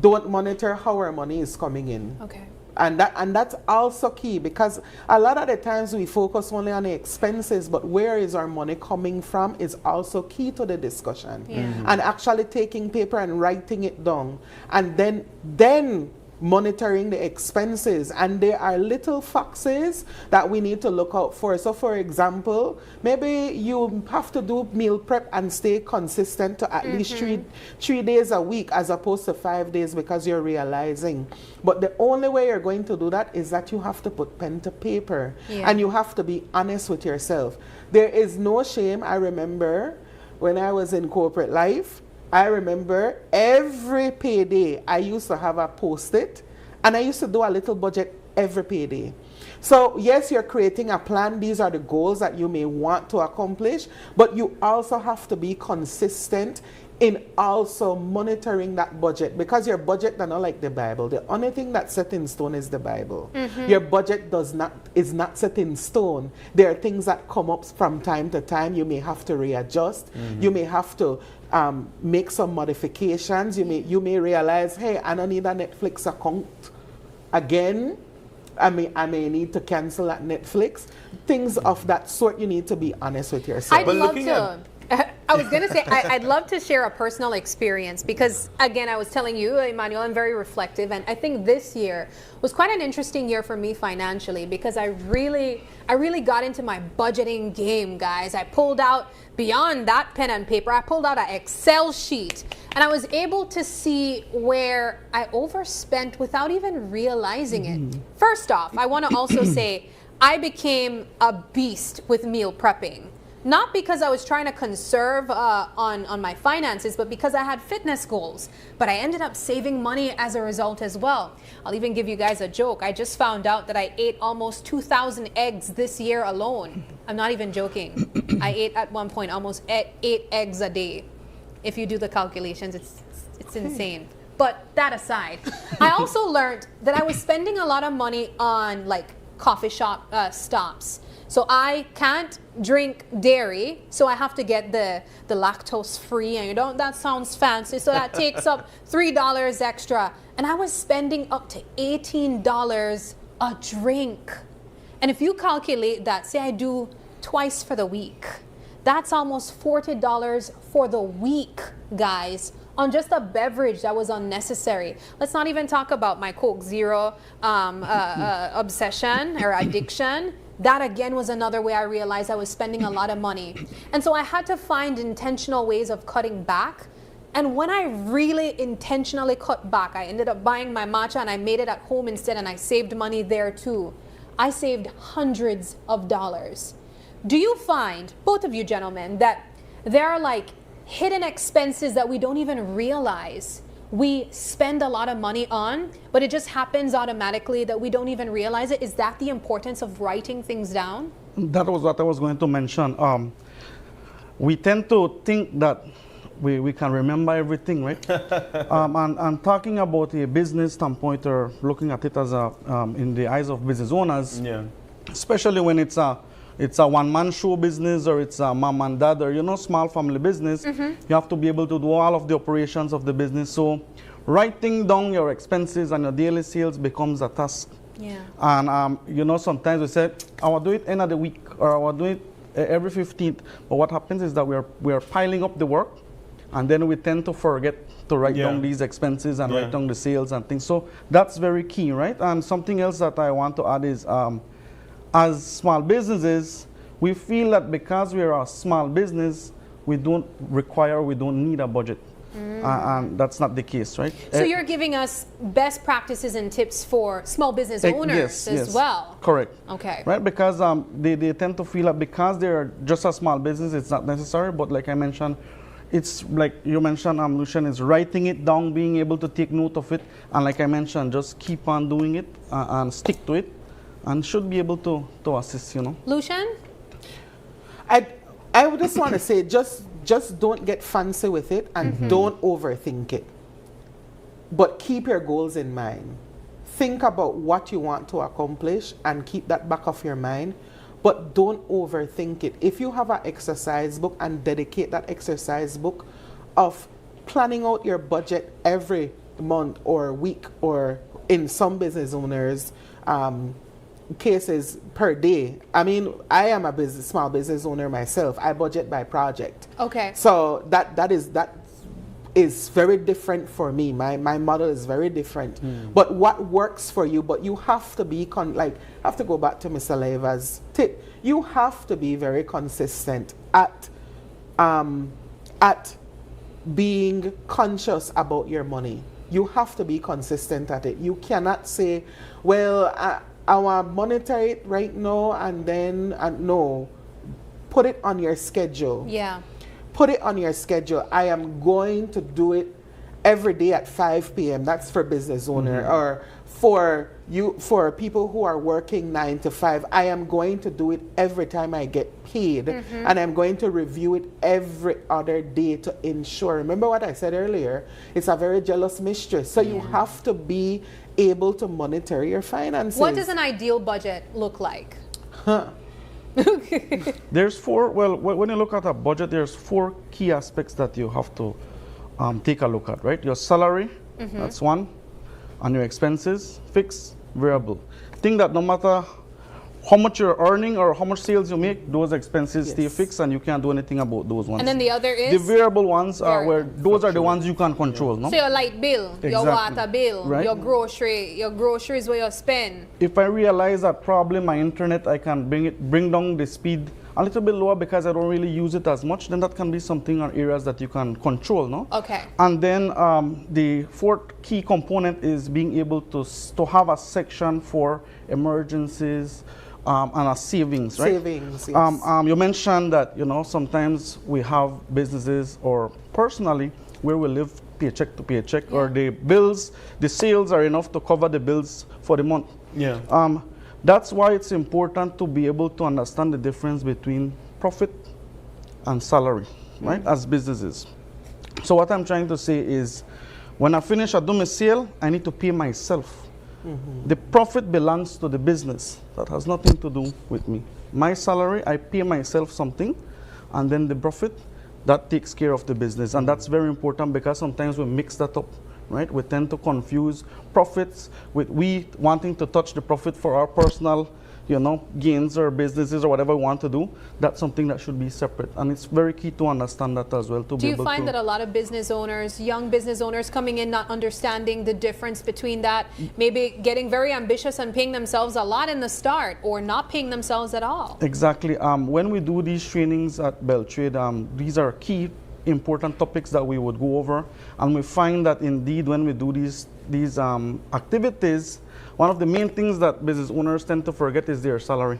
don't monitor how our money is coming in. Okay. And that's also key, because a lot of the times we focus only on the expenses, but where is our money coming from is also key to the discussion. And actually taking paper and writing it down, and then monitoring the expenses. And there are little foxes that we need to look out for. So for example, maybe you have to do meal prep and stay consistent to at least three days a week as opposed to 5 days, because you're realizing. But the only way you're going to do that is that you have to put pen to paper, and you have to be honest with yourself. There is no shame. I remember when I was in corporate life, I remember every payday I used to have a post-it, and I used to do a little budget every payday. So yes, you're creating a plan. These are the goals that you may want to accomplish, but you also have to be consistent in also monitoring that budget, because your budget is not like the Bible. The only thing that's set in stone is the Bible. Your budget is not set in stone. There are things that come up from time to time. You may have to readjust. You may have to make some modifications. You may realize, hey, I don't need a Netflix account again. I may need to cancel that Netflix. Things of that sort, you need to be honest with yourself. I'd love to. I was going to say, I'd love to share a personal experience because, again, I was telling you, Emmanuel, I'm very reflective. And I think this year was quite an interesting year for me financially because I really got into my budgeting game, guys. I pulled out, beyond that pen and paper, I pulled out an Excel sheet. And I was able to see where I overspent without even realizing it. First off, I want to also say I became a beast with meal prepping. Not because I was trying to conserve on my finances, but because I had fitness goals. But I ended up saving money as a result as well. I'll even give you guys a joke. I just found out that I ate almost 2,000 eggs this year alone. I'm not even joking. I ate at one point almost 8 eggs a day. If you do the calculations, it's insane. But that aside, I also learned that I was spending a lot of money on like coffee shop stops. So I can't drink dairy, so I have to get the lactose free, and that sounds fancy, so that takes up $3 extra. And I was spending up to $18 a drink. And if you calculate that, say I do twice for the week, that's almost $40 for the week, guys, on just a beverage that was unnecessary. Let's not even talk about my Coke Zero obsession or addiction. That again was another way I realized I was spending a lot of money. And so I had to find intentional ways of cutting back. And when I really intentionally cut back, I ended up buying my matcha and I made it at home instead, and I saved money there too. I saved hundreds of dollars. Do you find, both of you gentlemen, that there are like hidden expenses that we don't even realize we spend a lot of money on, but it just happens automatically that we don't even realize it? Is that the importance of writing things down? That was what I was going to mention. We tend to think that we can remember everything, right? and talking about a business standpoint, or looking at it as in the eyes of business owners, especially when it's a one-man show business, or it's a mom and dad, or small family business, you have to be able to do all of the operations of the business. So writing down your expenses and your daily sales becomes a task. And sometimes we say, I will do it end of the week, or I will do it every 15th. But what happens is that we are piling up the work, and then we tend to forget to write down these expenses and write down the sales and things. So that's very key, right? And something else that I want to add is, as small businesses, we feel that because we are a small business, we don't need a budget. And that's not the case, right? So you're giving us best practices and tips for small business owners as well. Correct. Okay. Right, because they tend to feel that because they're just a small business, it's not necessary. But like I mentioned, it's like you mentioned, Lucian, is writing it down, being able to take note of it. And like I mentioned, just keep on doing it and stick to it, and should be able to assist, Lucian? I would just want to say, just don't get fancy with it, and don't overthink it. But keep your goals in mind. Think about what you want to accomplish and keep that back of your mind, but don't overthink it. If you have an exercise book, and dedicate that exercise book of planning out your budget every month or week, or in some business owners, cases per day. I mean, I am a small business owner myself. I budget by project. Okay. So that is very different for me. My model is very different. But what works for you? But you have to be have to go back to Mr. Leiva's tip. You have to be very consistent at being conscious about your money. You have to be consistent at it. You cannot say, well, I want to monitor it right now, and then no. Put it on your schedule. Yeah. Put it on your schedule. I am going to do it every day at 5 p.m. That's for business owner, or for people who are working 9 to 5, I am going to do it every time I get paid, and I'm going to review it every other day to ensure. Remember what I said earlier? It's a very jealous mistress. So you have to be able to monitor your finances. What does an ideal budget look like? There's four, well, when you look at a budget, there's 4 key aspects that you have to take a look at, right? Your salary, that's one, and your expenses, fixed, variable. Think that no matter how much you're earning or how much sales you make, those expenses stay fixed and you can't do anything about those ones. And then the other is? The variable ones are where those are the ones you can control, no? So your light bill, your water bill, Right. your groceries where you spend. If I realize that probably my internet, I can bring down the speed a little bit lower because I don't really use it as much, then that can be something or areas that you can control, no? Okay. And then the 4th key component is being able to have a section for emergencies and a savings, right? Savings, yes. You mentioned that, you know, sometimes we have businesses or personally where we live paycheck to paycheck, or the bills, the sales are enough to cover the bills for the month. Yeah. That's why it's important to be able to understand the difference between profit and salary, right, as businesses. So what I'm trying to say is, when I finish a domicile, I need to pay myself. The profit belongs to the business. That has nothing to do with me. My salary, I pay myself something, and then the profit, that takes care of the business. And that's very important because sometimes we mix that up, right? We tend to confuse profits with we wanting to touch the profit for our personal, you know, gains or businesses or whatever we want to do. That's something that should be separate. And it's very key to understand that as well. Do you find that a lot of business owners, young business owners coming in not understanding the difference between that, maybe getting very ambitious and paying themselves a lot in the start or not paying themselves at all? Exactly. When we do these trainings at Beltrade, these are key important topics that we would go over, and we find that indeed when we do these activities, one of the main things that business owners tend to forget is their salary.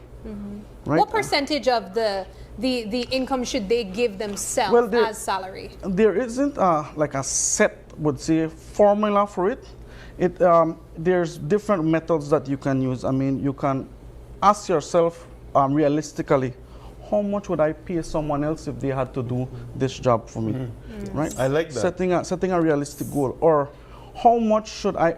Right? What percentage of the income should they give themselves as salary? There isn't like a set, would say, formula for it. There's different methods that you can use. I mean, you can ask yourself realistically, how much would I pay someone else if they had to do this job for me, right? I like that. Setting a realistic goal. Or how much should I,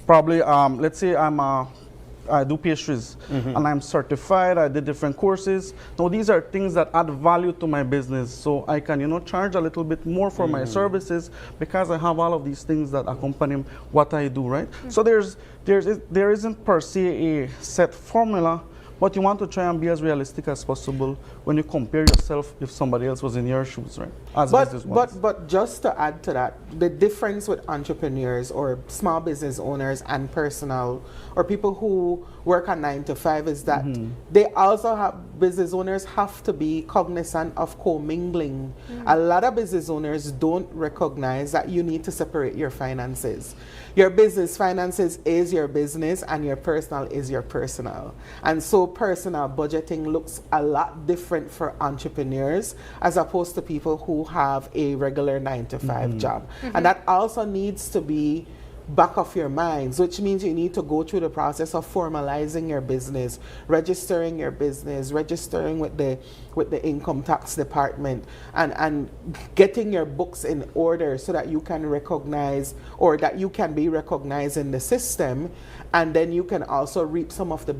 probably, let's say I do pastries and I'm certified, I did different courses. Now these are things that add value to my business, so I can, you know, charge a little bit more for my services because I have all of these things that accompany what I do, right? So there isn't per se a set formula, but you want to try and be as realistic as possible when you compare yourself if somebody else was in your shoes, right? But just to add to that, the difference with entrepreneurs or small business owners and personal or people who work a 9 to 5 is that they also have, business owners have to be cognizant of commingling. A lot of business owners don't recognize that you need to separate your finances. Your business finances is your business and your personal is your personal. And so personal budgeting looks a lot different for entrepreneurs as opposed to people who have a regular 9 to 5 job. And that also needs to be back of your minds, which means you need to go through the process of formalizing your business, registering your business, registering with the income tax department, and getting your books in order so that you can recognize or that you can be recognized in the system, and then you can also reap some of the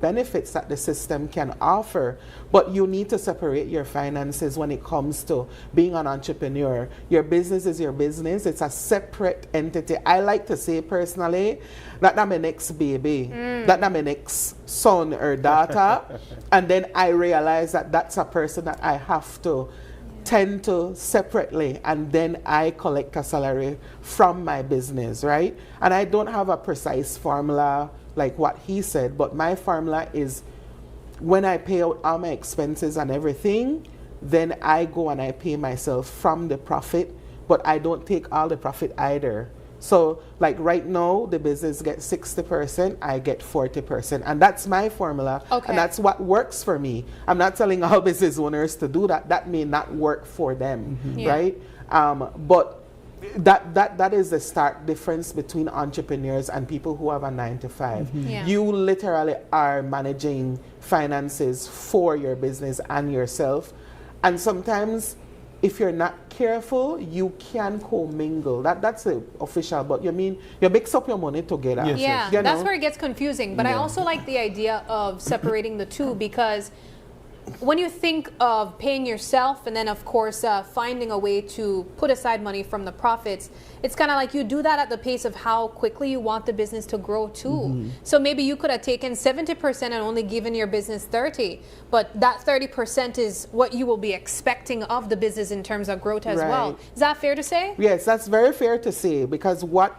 benefits that the system can offer. But you need to separate your finances when it comes to being an entrepreneur. Your business is your business. It's a separate entity. I like to say personally, that's not my next baby. That's not my next son or daughter. And then I realize that that's a person that I have to tend to separately, and then I collect a salary from my business, right? And I don't have a precise formula like what he said, but my formula is when I pay out all my expenses and everything, then I go and I pay myself from the profit, but I don't take all the profit either. So like right now, the business gets 60%, I get 40%. And that's my formula. Okay. And that's what works for me. I'm not telling all business owners to do that. That may not work for them, right? But that is the stark difference between entrepreneurs and people who have a 9 to 5. Yeah. You literally are managing finances for your business and yourself, and sometimes if you're not careful, you can commingle. That's the official, but you mix up your money together. Yes, Yeah, You that's know? where it gets confusing. But I also like the idea of separating the two, because when you think of paying yourself and then, of course, finding a way to put aside money from the profits, it's kind of like you do that at the pace of how quickly you want the business to grow too. So maybe you could have taken 70% and only given your business 30, but that 30% is what you will be expecting of the business in terms of growth as well. Right. Is that fair to say? Yes, that's very fair to say, because what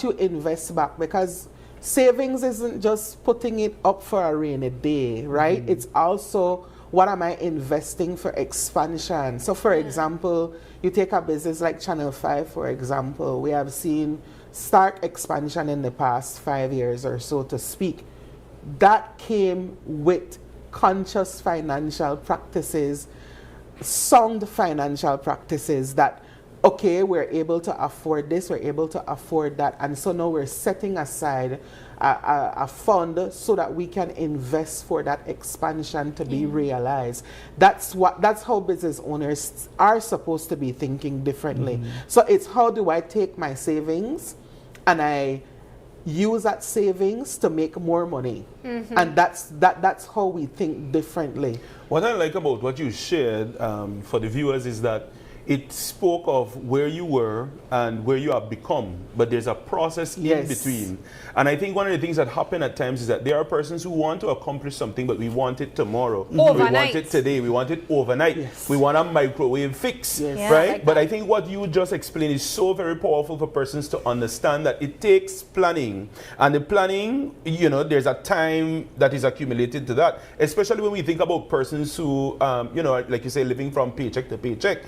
you invest back, because savings isn't just putting it up for a rainy day, right? It's also, what am I investing for expansion? So for example, you take a business like Channel 5, for example, we have seen stark expansion in the past 5 years or so, to speak. That came with conscious financial practices, sound financial practices, that okay, we're able to afford this, we're able to afford that, and so now we're setting aside a fund so that we can invest for that expansion to be realized. That's how business owners are supposed to be thinking differently. So it's, how do I take my savings and I use that savings to make more money? And that's how we think differently. What I like about what you shared for the viewers is that it spoke of where you were and where you have become, but there's a process in between. And I think one of the things that happen at times is that there are persons who want to accomplish something, but we want it tomorrow. Overnight. We want it today. We want it overnight. We want a microwave fix, Yeah, right? like But that. I think what you just explained is so very powerful for persons to understand that it takes planning. And the planning, there's a time that is accumulated to that, especially when we think about persons who, like you say, living from paycheck to paycheck.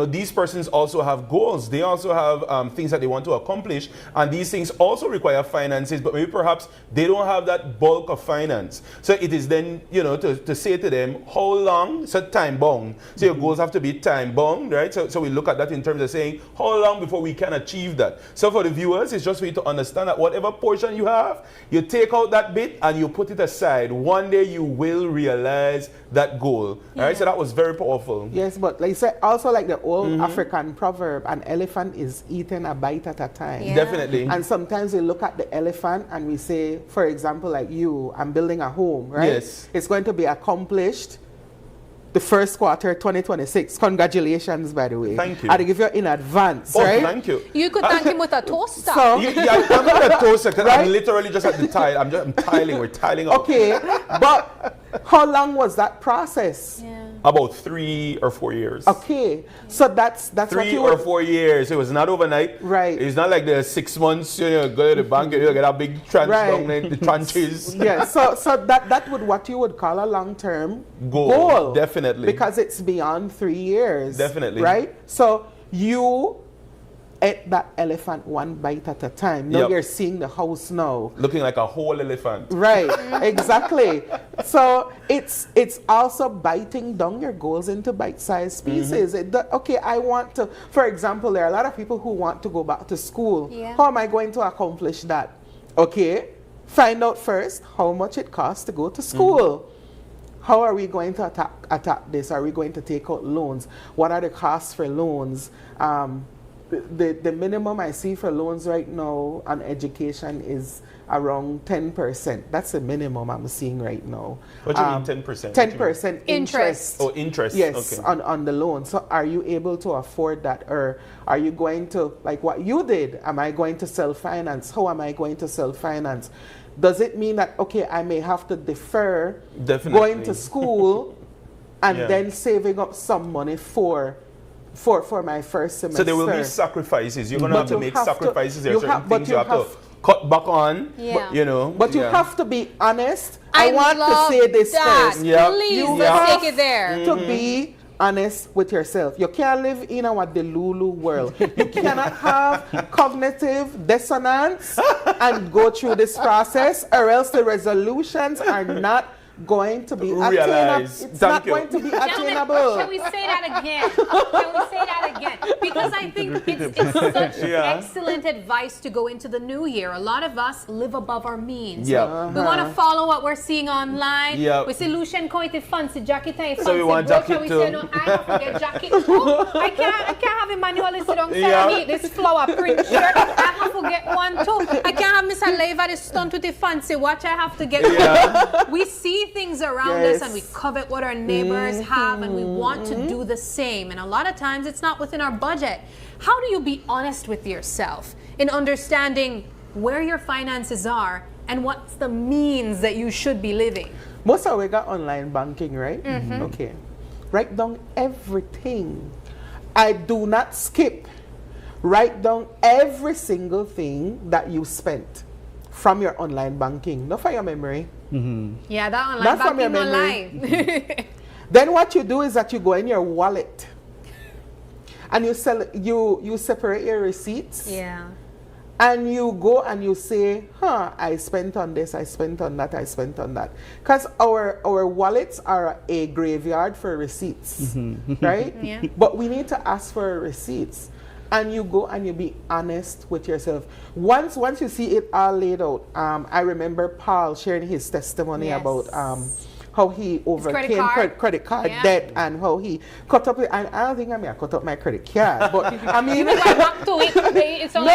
These persons also have goals. They also have things that they want to accomplish, and these things also require finances, but maybe perhaps they don't have that bulk of finance. So it is then, to say to them, how long? So time bound. So your goals have to be time bound, right? So we look at that in terms of saying, how long before we can achieve that? So for the viewers, it's just for you to understand that whatever portion you have, you take out that bit and you put it aside. One day you will realize that goal. All right, so that was very powerful. Yes, but like I said, also like the old African proverb, an elephant is eaten a bite at a time. Yeah. Definitely. And sometimes we look at the elephant and we say, for example, like I'm building a home, right? Yes. It's going to be accomplished the first quarter 2026. Congratulations, by the way. Thank you. I'll give you in advance, Oh, right? thank you. You could thank him with a toaster. So, I'm not a toaster, 'cause Right? I'm literally just at the tile. I'm tiling. We're tiling up. okay, but how long was that process? About 3 or 4 years. Okay, so that's what 3 you or would, 4 years. It was not overnight. Right. It's not like the 6 months. Go to the bank. You get a big tranche Right. down in the tranches. yeah. So that would what you would call a long-term Goal, definitely. because it's beyond 3 years. Definitely. Right. So you ate that elephant one bite at a time. Now Yep. you're seeing the house now. Looking like a whole elephant. Right, exactly. So it's also biting down your goals into bite-sized pieces. Okay, I want to, for example, there are a lot of people who want to go back to school. Yeah. How am I going to accomplish that? Okay, find out first how much it costs to go to school. How are we going to attack this? Are we going to take out loans? What are the costs for loans? The minimum I see for loans right now on education is around 10%. That's the minimum I'm seeing right now. What do you mean 10%? 10% interest. Oh, interest. Yes, Okay. on the loan. So are you able to afford that? Or are you going to, like what you did, am I going to self-finance? How am I going to self-finance? Does it mean that, okay, I may have to defer Definitely. going to school and Yeah. then saving up some money for my first semester? So there will be sacrifices. You're going to have to make sacrifices. There are certain but things you have to cut back on. Yeah. But you yeah. have to be honest. I want love to say this that. first. Yep. Please, You let's have take it there. to be honest with yourself. You can't live in our delulu world. You cannot have cognitive dissonance and go through this process, or else the resolutions are not going to be attainable. Realize. It's Thank not you. going to be Gentlemen, attainable. can we say that again? Can we say that again? Because I think it's such excellent advice to go into the new year. A lot of us live above our means. Yeah. We want to follow what we're seeing online. Yeah. We say, Lucian, go into fancy jacket and So we want brooch, jacket and we too. say, no, I have to get jacket too. I can't have Emmanuel sit down Yeah. and eat this flower print shirt. I have to get one too. I can't have Mr. Leva this stunt with the fancy watch. I have to get one. We see things around us and we covet what our neighbors have, and we want to do the same. And a lot of times it's not within our budget. How do you be honest with yourself in understanding where your finances are and what's the means that you should be living? Most of we got online banking, right? Okay. Write down everything. I do not skip. Write down every single thing that you spent from your online banking. Not for your memory. Yeah, that online Not from your banking memory. online. Then what you do is that you go in your wallet and you separate your receipts. Yeah. And you go and you say, I spent on this, I spent on that, I spent on that. Because our wallets are a graveyard for receipts, right? Yeah. But we need to ask for receipts. And you go and you be honest with yourself. Once you see it all laid out, I remember Paul sharing his testimony about how he overcame credit card debt and how he cut up. And I don't think I cut up my credit card, but I mean, back to it. It's only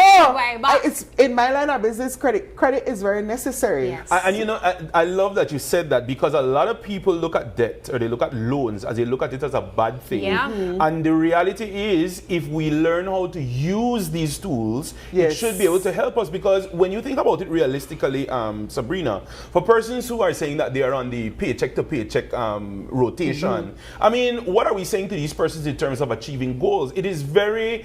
it's in my line of business. Credit is very necessary. Yes. And you know, I love that you said that, because a lot of people look at debt, or they look at loans as they look at it as a bad thing. Yeah. And the reality is, if we learn how to use these tools, it should be able to help us. Because when you think about it realistically, Sabrina, for persons who are saying that they are on the paycheck to paycheck rotation, I mean, what are we saying to these persons in terms of achieving goals? It is very,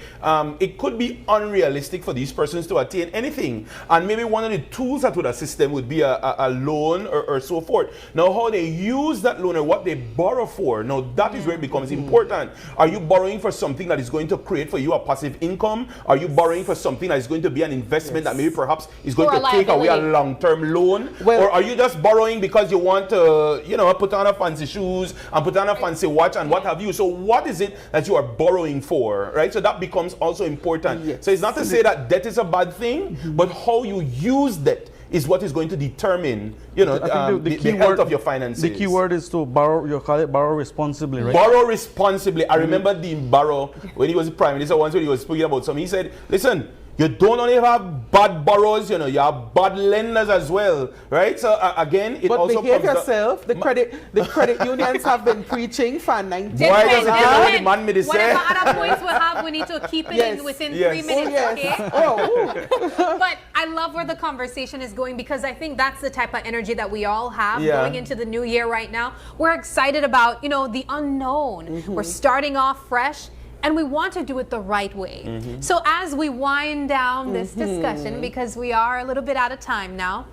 it could be unrealistic for these persons to attain anything. And maybe one of the tools that would assist them would be a loan or so forth. Now, how they use that loan or what they borrow for, now that is where it becomes important. Are you borrowing for something that is going to create for you a passive income? Are you borrowing for something that is going to be an investment that maybe perhaps is going to take away a long-term loan? Or are you just borrowing because you want to, put on a fancy shoes and put on a fancy watch and what have you? So what is it that you are borrowing for, right? So that becomes also important. So it's not to say that debt is a bad thing, but how you use debt is what is going to determine, the health of your finances. The key word is to borrow. You call it borrow responsibly, right? Borrow responsibly. I remember Dean Barrow when he was Prime Minister once, when he was speaking about something. He said, "Listen, you don't only have bad borrowers, you have bad lenders as well, right?" So again, it but also behave comes yourself. The credit unions have been preaching for 19 years. Why does it matter what the man me say? Whatever other points we have, we need to keep it in within 3 minutes, okay? But I love where the conversation is going, because I think that's the type of energy that we all have going into the new year right now. We're excited about, the unknown. We're starting off fresh. And we want to do it the right way. So as we wind down this discussion, because we are a little bit out of time now,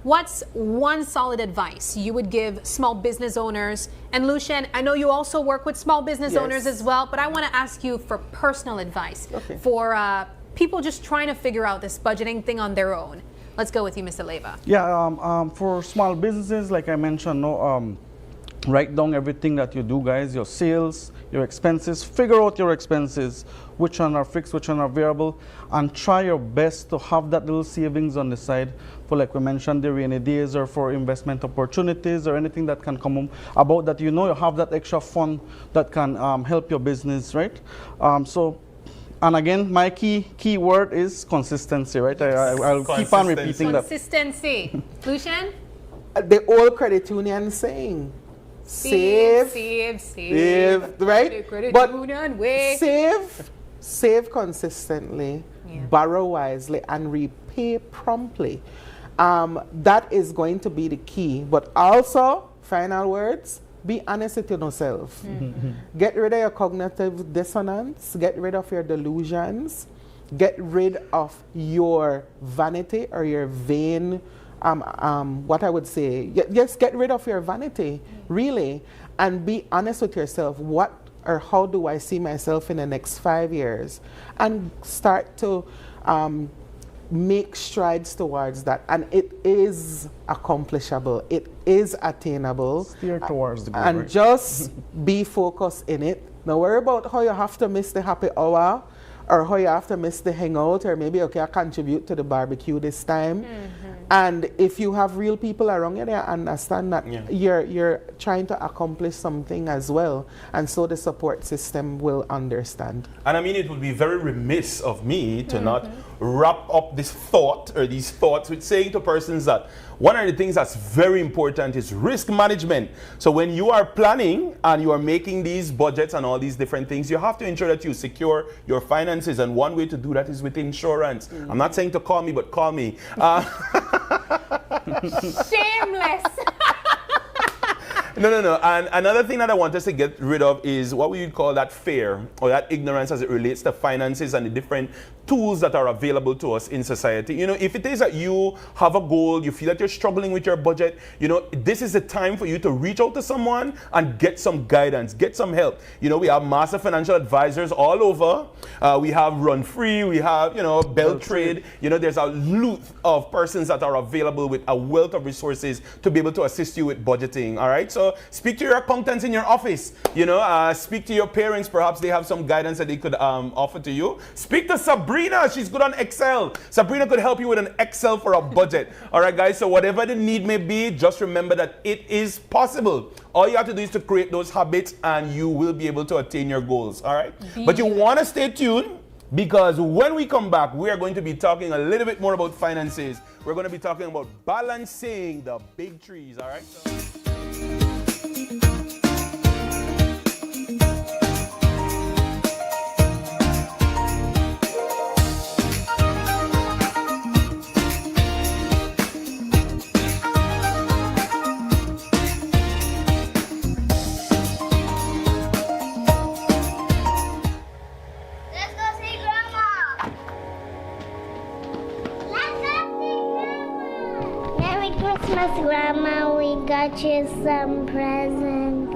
what's one solid advice you would give small business owners? And Lucian, I know you also work with small business owners as well, but I want to ask you for personal advice for people just trying to figure out this budgeting thing on their own. Let's go with you, Mr. Leva. Yeah, for small businesses, like I mentioned, write down everything that you do, guys, your sales, your expenses, figure out your expenses, which one are fixed, which one are variable, and try your best to have that little savings on the side for, like we mentioned, the rainy days, or for investment opportunities, or anything that can come about that you have that extra fund that can help your business, right? And again, my key word is consistency, right? I'll keep on repeating that. Consistency. Lucian? The old credit union saying, save, right? But save consistently, borrow wisely, and repay promptly. That is going to be the key. But also, final words, be honest with yourself. Get rid of your cognitive dissonance. Get rid of your delusions. Get rid of your vanity or your vain what I would say, yes, get rid of your vanity, really, and be honest with yourself. What or how do I see myself in the next 5 years? And start to make strides towards that, and it is accomplishable, it is attainable. Steer towards the goal, and right? just be focused in it. Now worry about how you have to miss the happy hour, or how you have to miss the hangout, or maybe, okay, I contribute to the barbecue this time. And if you have real people around you, they understand that you're trying to accomplish something as well, and so the support system will understand. And I mean, it would be very remiss of me to not wrap up this thought or these thoughts with saying to persons that one of the things that's very important is risk management. So when you are planning and you are making these budgets and all these different things, you have to ensure that you secure your finances. And one way to do that is with insurance. I'm not saying to call me, but call me. Shameless. No. And another thing that I want us to get rid of is what we would call that fear or that ignorance as it relates to finances and the different tools that are available to us in society. You know, if it is that you have a goal, you feel that you're struggling with your budget, you know, this is the time for you to reach out to someone and get some guidance, get some help. You know, we have master financial advisors all over. We have Run Free, we have, you know, Bell Trade. You know, there's a loot of persons that are available with a wealth of resources to be able to assist you with budgeting, all right? So speak to your accountants in your office, you know, speak to your parents, perhaps they have some guidance that they could offer to you. Speak to Sabrina, she's good on Excel. Sabrina could help you with an Excel for a budget. All right, guys, so whatever the need may be, just remember that it is possible. All you have to do is to create those habits and you will be able to attain your goals, all right? But you want to stay tuned because when we come back, we are going to be talking a little bit more about finances. We're going to be talking about balancing the big trees, all right? Grandma, we got you some presents.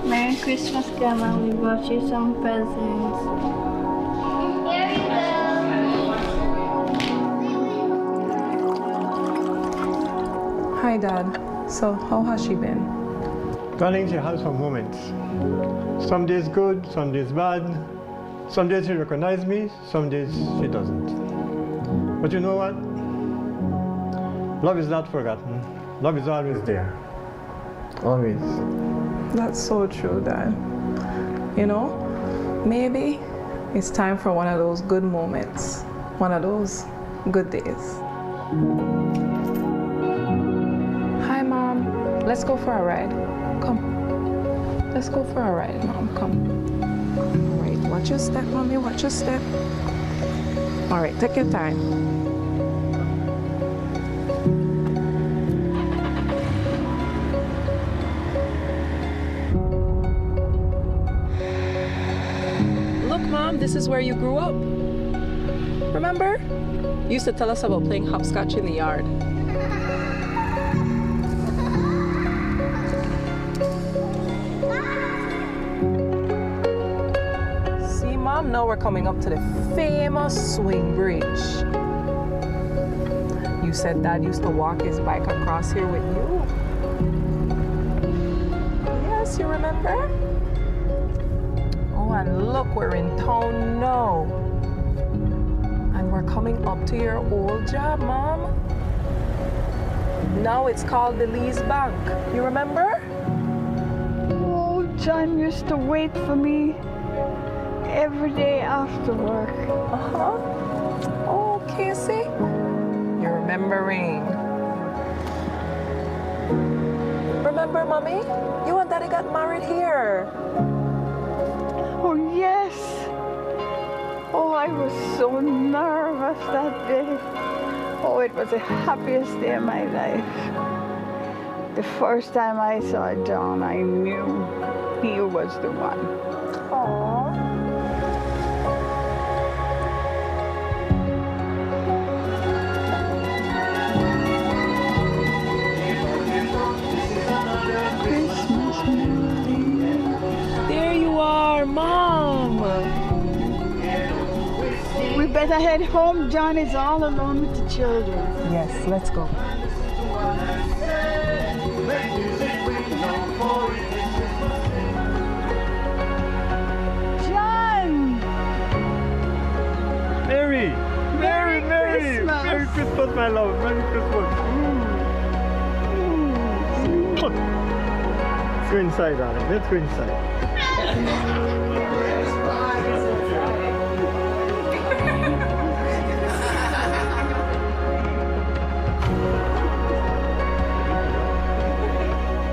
Merry Christmas, Grandma, we brought you some presents. Here you go. Hi, Dad. So, how has she been? Darling, she has some moments. Some days good, some days bad. Some days she recognizes me, some days she doesn't. But you know what? Love is not forgotten. Love is always there. Always. That's so true, Dad. You know, maybe it's time for one of those good moments, one of those good days. Hi, Mom. Let's go for a ride. Come. Let's go for a ride, Mom. Come. All right, watch your step, Mommy. Watch your step. All right, take your time. Mom, this is where you grew up. Remember? You used to tell us about playing hopscotch in the yard. See, Mom, now we're coming up to the famous swing bridge. You said Dad used to walk his bike across here with you. Yes, you remember? And look, we're in town now. And we're coming up to your old job, Mom. Now it's called Belize Bank. You remember? Oh, John used to wait for me every day after work. Oh, Casey. You're remembering. Remember, Mommy? You and Daddy got married here. Oh, yes. Oh, I was so nervous that day. Oh, it was the happiest day of my life. The first time I saw John, I knew he was the one. Aww. Mom. We better head home. John is all alone with the children. Yes, let's go. John! Merry Christmas. Merry Christmas, my love. Merry Christmas. Let's go inside, darling. Let's go inside.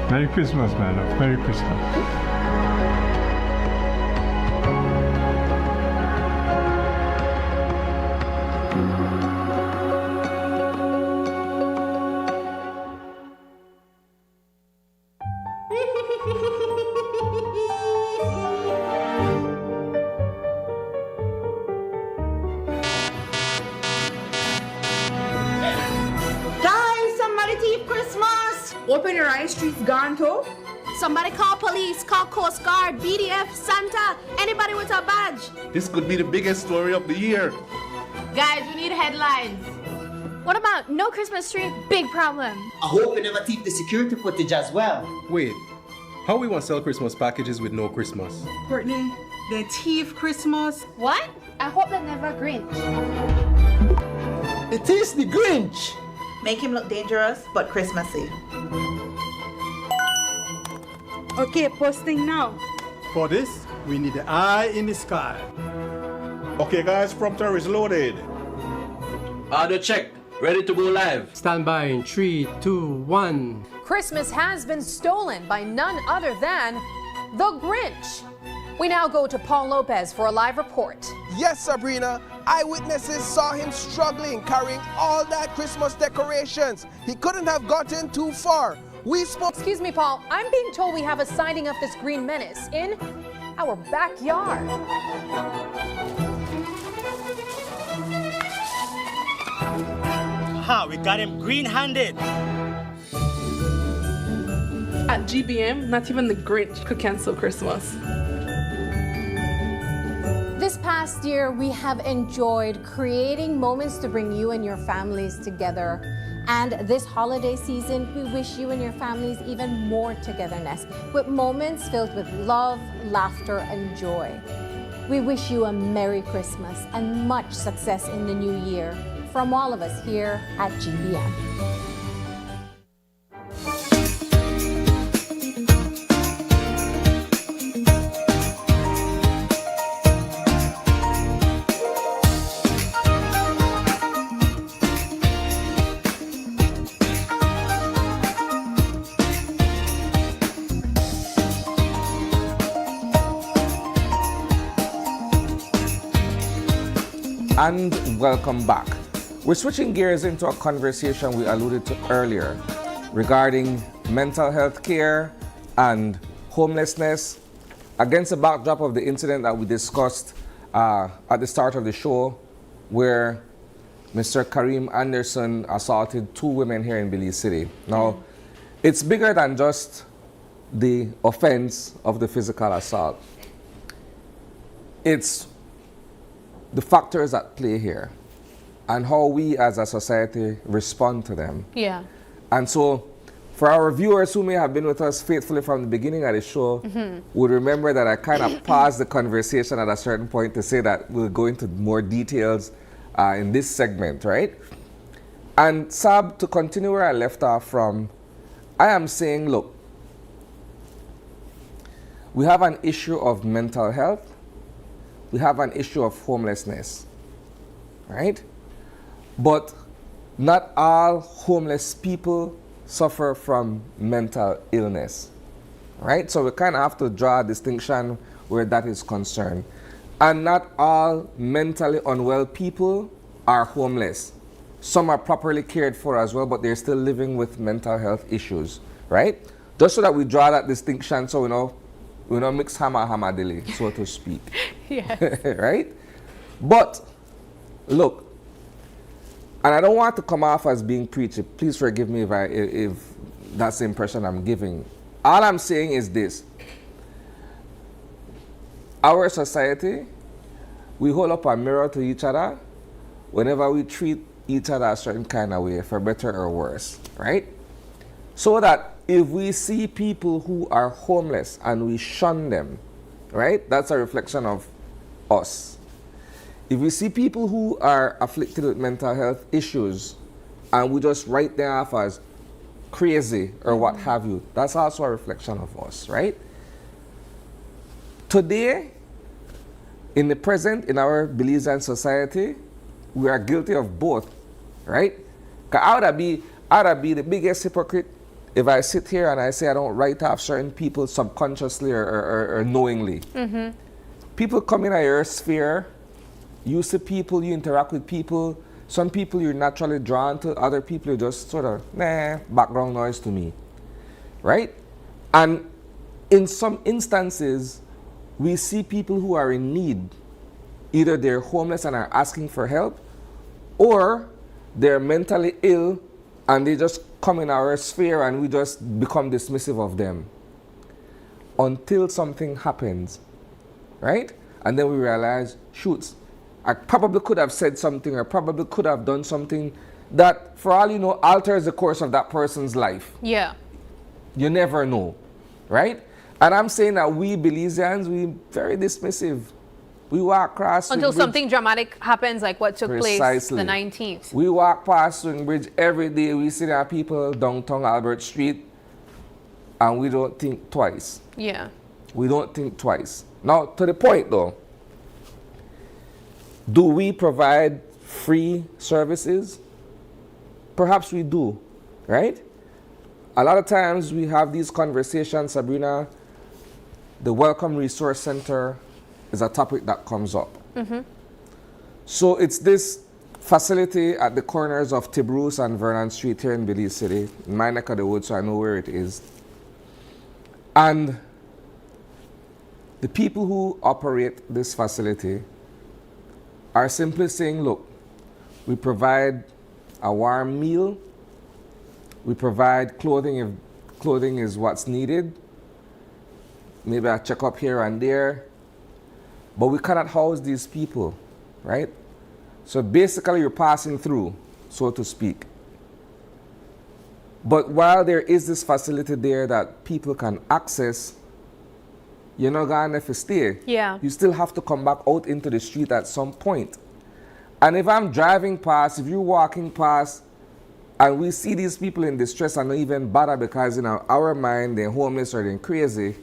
Merry Christmas, my love. Merry Christmas. Open your eyes, streets gone too. Somebody call police, call Coast Guard, BDF, Santa, anybody with a badge. This could be the biggest story of the year. Guys, we need headlines. What about no Christmas tree? Big problem. I hope we never thief the security footage as well. Wait, how we want to sell Christmas packages with no Christmas? Courtney, they thief Christmas. What? I hope that never Grinch. It is the Grinch. Make him look dangerous, but Christmassy. Okay, posting now. For this, we need the eye in the sky. Okay, guys, prompter is loaded. Audio check. Ready to go live. Stand by in 3, 2, 1. Christmas has been stolen by none other than the Grinch. We now go to Paul Lopez for a live report. Yes, Sabrina. Eyewitnesses saw him struggling, carrying all that Christmas decorations. He couldn't have gotten too far. We spoke. Excuse me, Paul. I'm being told we have a sighting of this green menace in our backyard. Ha, we got him green-handed. At GBM, not even the Grinch could cancel Christmas. This past year, we have enjoyed creating moments to bring you and your families together. And this holiday season, we wish you and your families even more togetherness, with moments filled with love, laughter, and joy. We wish you a Merry Christmas and much success in the new year from all of us here at GBM. And welcome back. We're switching gears into a conversation we alluded to earlier regarding mental health care and homelessness against the backdrop of the incident that we discussed at the start of the show, where Mr. Kareem Anderson assaulted 2 women here in Belize City. Now, it's bigger than just the offense of the physical assault. It's the factors at play here and how we as a society respond to them. Yeah. And so for our viewers who may have been with us faithfully from the beginning of the show, would remember that I kind of paused the conversation at a certain point to say that we'll go into more details in this segment, right? And Sab, to continue where I left off from, I am saying, look, we have an issue of mental health. We have an issue of homelessness, right? But not all homeless people suffer from mental illness, right? So we kind of have to draw a distinction where that is concerned. And not all mentally unwell people are homeless. Some are properly cared for as well, but they're still living with mental health issues, right? Just so that we draw that distinction, so we don't mix hammer dilly, so to speak. Yes. Right? But look, and I don't want to come off as being preachy. Please forgive me if that's the impression I'm giving. All I'm saying is this. Our society, we hold up a mirror to each other whenever we treat each other a certain kind of way, for better or worse, right? So that if we see people who are homeless and we shun them, right? That's a reflection of us. If we see people who are afflicted with mental health issues and we just write them off as crazy or what have you, that's also a reflection of us, right? Today, in the present, in our Belizean society, we are guilty of both, right? 'Cause I would be the biggest hypocrite if I sit here and I say I don't write off certain people subconsciously or knowingly. People come in your sphere, you see people, you interact with people. Some people you're naturally drawn to, other people you just sort of, background noise to me, right? And in some instances, we see people who are in need. Either they're homeless and are asking for help, or they're mentally ill and they just come in our sphere and we just become dismissive of them. Until something happens, right? And then we realize, shoot, I probably could have said something or probably could have done something that, for all you know, alters the course of that person's life. Yeah. You never know, right? And I'm saying that we Belizeans, we very dismissive. We walk across until Swing something dramatic happens, like what took place the 19th. We walk past Swing Bridge every day. We see there are people downtown Albert Street, and we don't think twice. Yeah. We don't think twice. Now, to the point though, do we provide free services? Perhaps we do, right? A lot of times we have these conversations, Sabrina. The Welcome Resource Center is a topic that comes up. So it's this facility at the corners of Tibruce and Vernon Street here in Belize City, in my neck of the woods, so I know where it is. And the people who operate this facility are simply saying, look, we provide a warm meal, we provide clothing if clothing is what's needed, maybe a checkup here and there, but we cannot house these people, right? So basically you're passing through, so to speak. But while there is this facility there that people can access, you're not going to stay. Yeah. You still have to come back out into the street at some point. And if I'm driving past, if you're walking past, and we see these people in distress and not even bother because in our mind they're homeless or they're crazy,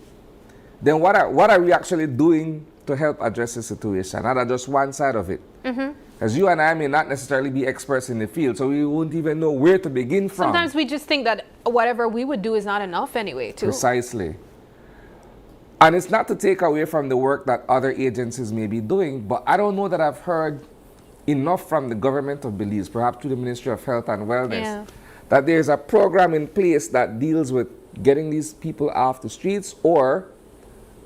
then what are we actually doing to help address the situation? Not just one side of it. Because you and I may not necessarily be experts in the field, so we won't even know where to begin from. Sometimes we just think that whatever we would do is not enough anyway, too. Precisely. And it's not to take away from the work that other agencies may be doing, but I don't know that I've heard enough from the government of Belize, perhaps through the Ministry of Health and Wellness, that there's a program in place that deals with getting these people off the streets or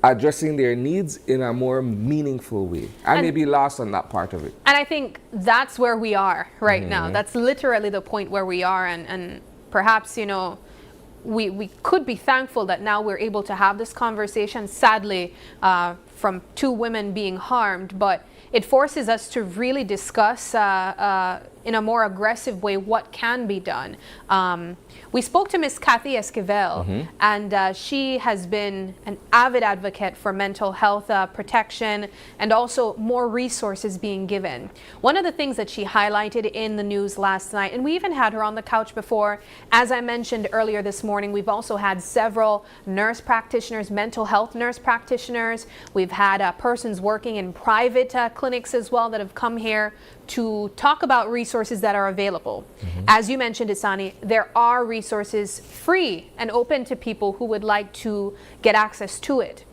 addressing their needs in a more meaningful way. I may be lost on that part of it. And I think that's where we are right now. That's literally the point where we are. And perhaps, you know, we could be thankful that now we're able to have this conversation, sadly, from two women being harmed, but it forces us to really discuss in a more aggressive way what can be done. We spoke to Miss Kathy Esquivel, and she has been an avid advocate for mental health protection and also more resources being given. One of the things that she highlighted in the news last night, and we even had her on the couch before, as I mentioned earlier this morning, we've also had several nurse practitioners, mental health nurse practitioners. We've had persons working in private clinics as well that have come here to talk about resources that are available. As you mentioned, Isani, there are resources free and open to people who would like to get access to it.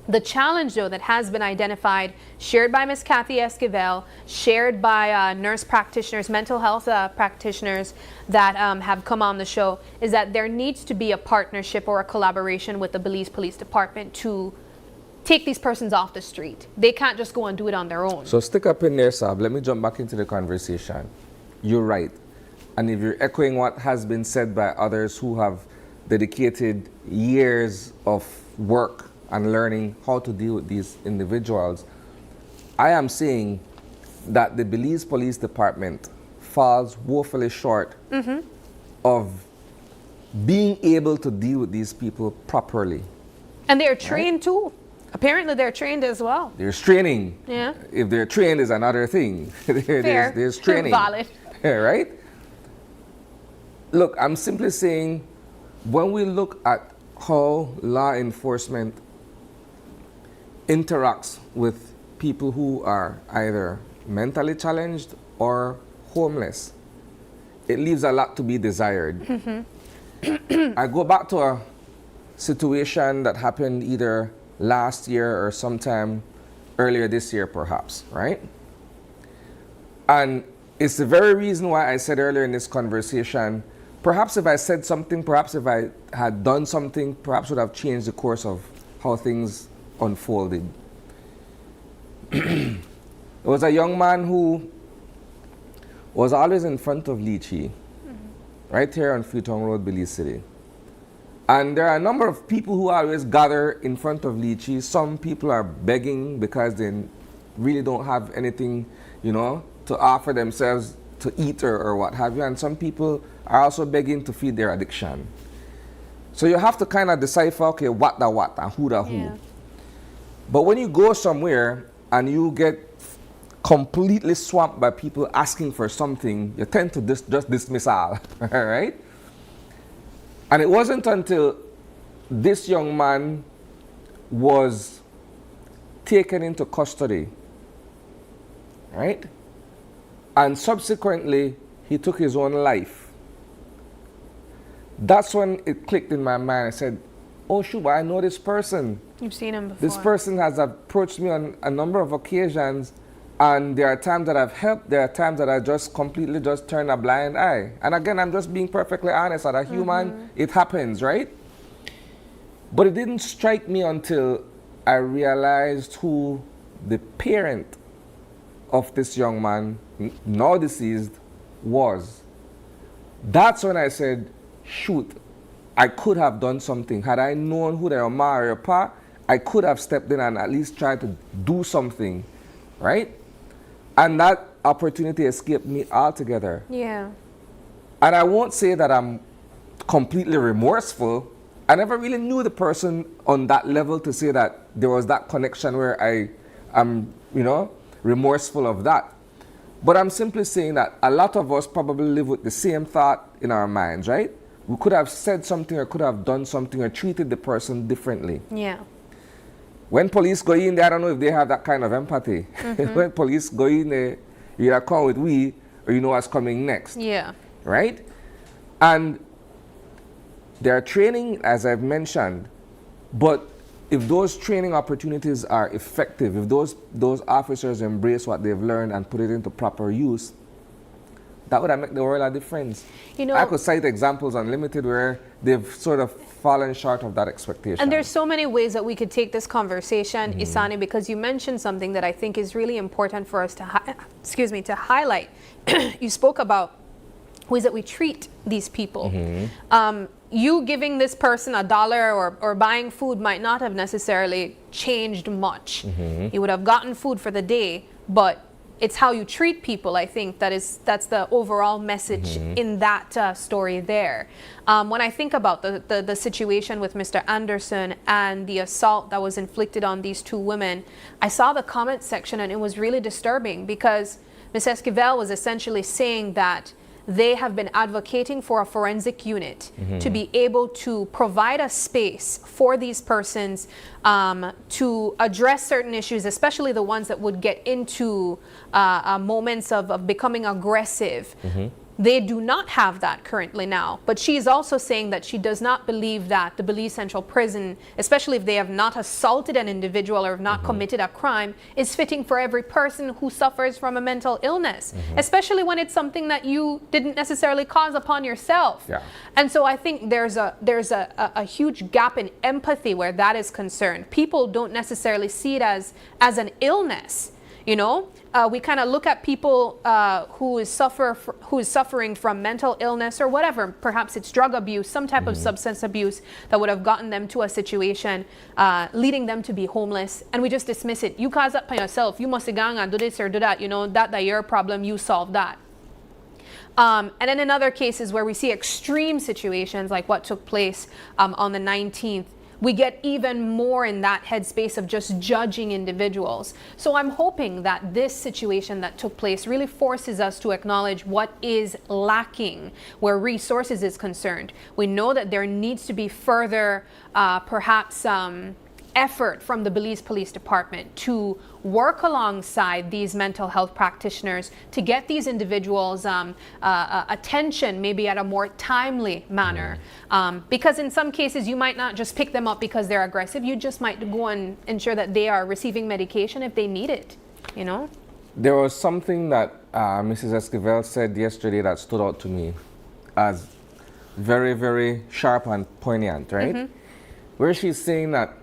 The challenge, though, that has been identified, shared by Ms. Kathy Esquivel, shared by nurse practitioners, mental health practitioners that have come on the show, is that there needs to be a partnership or a collaboration with the Belize Police Department to take these persons off the street. They can't just go and do it on their own. So stick up in there, Sab. Let me jump back into the conversation. You're right. And if you're echoing what has been said by others who have dedicated years of work and learning how to deal with these individuals, I am saying that the Belize Police Department falls woefully short of being able to deal with these people properly. And they're trained too. Apparently they're trained as well. There's training. Yeah. If they're trained is another thing. There's training. Valid. Right? Look, I'm simply saying, when we look at how law enforcement interacts with people who are either mentally challenged or homeless, it leaves a lot to be desired. I go back to a situation that happened either last year or sometime earlier this year, perhaps, right? And it's the very reason why I said earlier in this conversation, perhaps if I said something, perhaps if I had done something, perhaps would have changed the course of how things unfolded. There was a young man who was always in front of Lychee, right here on Freetown Road, Belize City. And there are a number of people who always gather in front of Lychee. Some people are begging because they really don't have anything, you know, to offer themselves to eat or what have you. And some people are also begging to feed their addiction. So you have to kind of decipher, okay, what and who the who. Yeah. But when you go somewhere and you get completely swamped by people asking for something, you tend to just dismiss all, right? And it wasn't until this young man was taken into custody, right? And subsequently, he took his own life. That's when it clicked in my mind. I said, oh, shoot, I know this person. You've seen him before. This person has approached me on a number of occasions, and there are times that I've helped, there are times that I just completely just turn a blind eye. And again, I'm just being perfectly honest. As a human, it happens, right? But it didn't strike me until I realized who the parent of this young man, now deceased, was. That's when I said, shoot, I could have done something. Had I known who their ma or pa, I could have stepped in and at least tried to do something, right? And that opportunity escaped me altogether. Yeah. And I won't say that I'm completely remorseful. I never really knew the person on that level to say that there was that connection where I am, you know, remorseful of that. But I'm simply saying that a lot of us probably live with the same thought in our minds, right? We could have said something or could have done something or treated the person differently. Yeah. When police go in there, I don't know if they have that kind of empathy. When police go in there, you either come with we or you know what's coming next. Yeah. Right? And their training, as I've mentioned, but if those training opportunities are effective, if those officers embrace what they've learned and put it into proper use, that would have made the world a difference. You know, I could cite examples unlimited where they've sort of fallen short of that expectation. And there's so many ways that we could take this conversation, Isani, because you mentioned something that I think is really important for us to, to highlight. You spoke about ways that we treat these people. You giving this person $1 or buying food might not have necessarily changed much. You would have gotten food for the day, but it's how you treat people, I think, that's the overall message in that story there. When I think about the situation with Mr. Anderson and the assault that was inflicted on these two women, I saw the comment section and it was really disturbing because Ms. Esquivel was essentially saying that they have been advocating for a forensic unit to be able to provide a space for these persons to address certain issues, especially the ones that would get into moments of becoming aggressive. They do not have that currently now. But she's also saying that she does not believe that the Belize Central Prison, especially if they have not assaulted an individual or have not committed a crime, is fitting for every person who suffers from a mental illness, especially when it's something that you didn't necessarily cause upon yourself. Yeah. And so I think there's a huge gap in empathy where that is concerned. People don't necessarily see it as an illness. You know, we kind of look at people who is suffering from mental illness or whatever. Perhaps it's drug abuse, some type of substance abuse that would have gotten them to a situation leading them to be homeless, and we just dismiss it. You caused that by yourself. You must have gone and do this or do that. You know, that your problem. You solve that. And then in other cases where we see extreme situations like what took place on the 19th, we get even more in that headspace of just judging individuals. So I'm hoping that this situation that took place really forces us to acknowledge what is lacking where resources is concerned. We know that there needs to be further, perhaps, effort from the Belize Police Department to work alongside these mental health practitioners to get these individuals attention maybe at a more timely manner. Because in some cases you might not just pick them up because they're aggressive, you just might go and ensure that they are receiving medication if they need it, you know? There was something that Mrs. Esquivel said yesterday that stood out to me as very, very sharp and poignant, right? Where she's saying that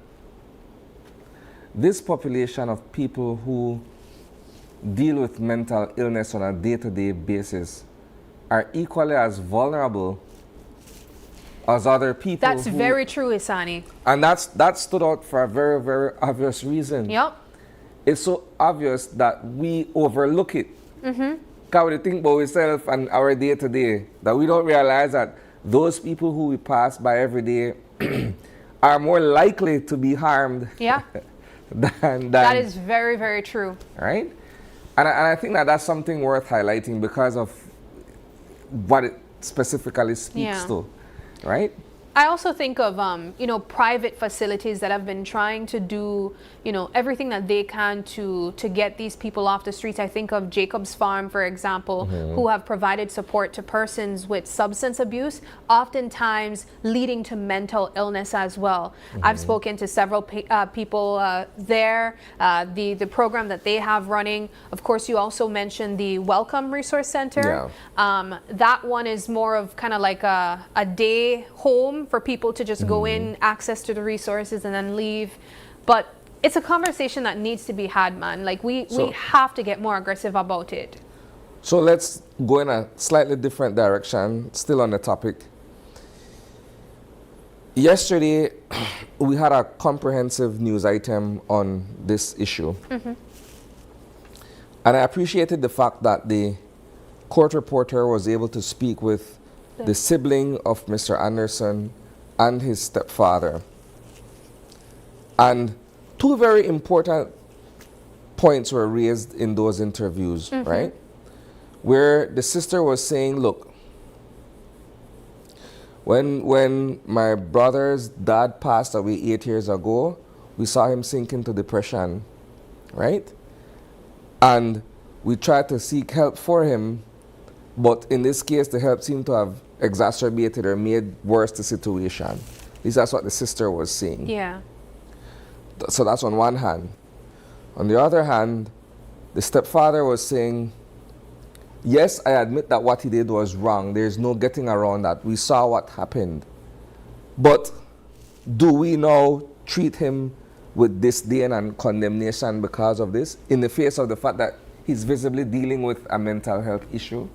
this population of people who deal with mental illness on a day-to-day basis are equally as vulnerable as other people. That's very true, Isani. And that stood out for a very, very obvious reason. Yep. It's so obvious that we overlook it. Because we think about ourselves and our day-to-day, that we don't realize that those people who we pass by every day are more likely to be harmed. Yeah. than that is very, very true. Right? And I think that that's something worth highlighting because of what it specifically speaks to, right? I also think of, you know, private facilities that have been trying to do, you know, everything that they can to get these people off the streets. I think of Jacob's Farm, for example, who have provided support to persons with substance abuse, oftentimes leading to mental illness as well. I've spoken to several people there, the program that they have running. Of course, you also mentioned the Welcome Resource Center. That one is more of kind of like a day home for people to just go in, access to the resources, and then leave. But it's a conversation that needs to be had, man. Like we have to get more aggressive about it. So let's go in a slightly different direction, still on the topic. Yesterday, we had a comprehensive news item on this issue. And I appreciated the fact that the court reporter was able to speak with the sibling of Mr. Anderson and his stepfather. And two very important points were raised in those interviews, right? Where the sister was saying, look, when my brother's dad passed away 8 years ago, we saw him sink into depression, right? And we tried to seek help for him, but in this case, the help seemed to have exacerbated or made worse the situation. At least that's what the sister was saying. Yeah. So that's on one hand. On the other hand, the stepfather was saying, yes, I admit that what he did was wrong. There's no getting around that. We saw what happened. But do we now treat him with disdain and condemnation because of this, in the face of the fact that he's visibly dealing with a mental health issue?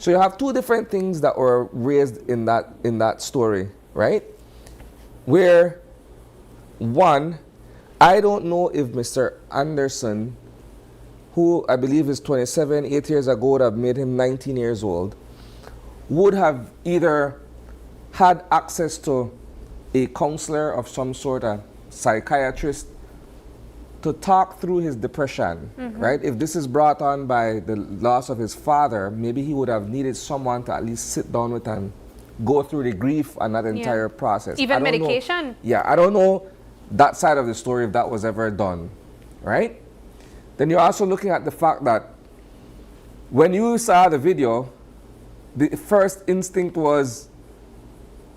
So you have two different things that were raised in that story, right? Where, one, I don't know if Mr. Anderson, who I believe is 27, 8 years ago would have made him 19 years old, would have either had access to a counselor of some sort, a psychiatrist, to talk through his depression, right? If this is brought on by the loss of his father, maybe he would have needed someone to at least sit down with and go through the grief and that entire process. Even medication? I don't know that side of the story if that was ever done, right? Then you're also looking at the fact that when you saw the video, the first instinct was,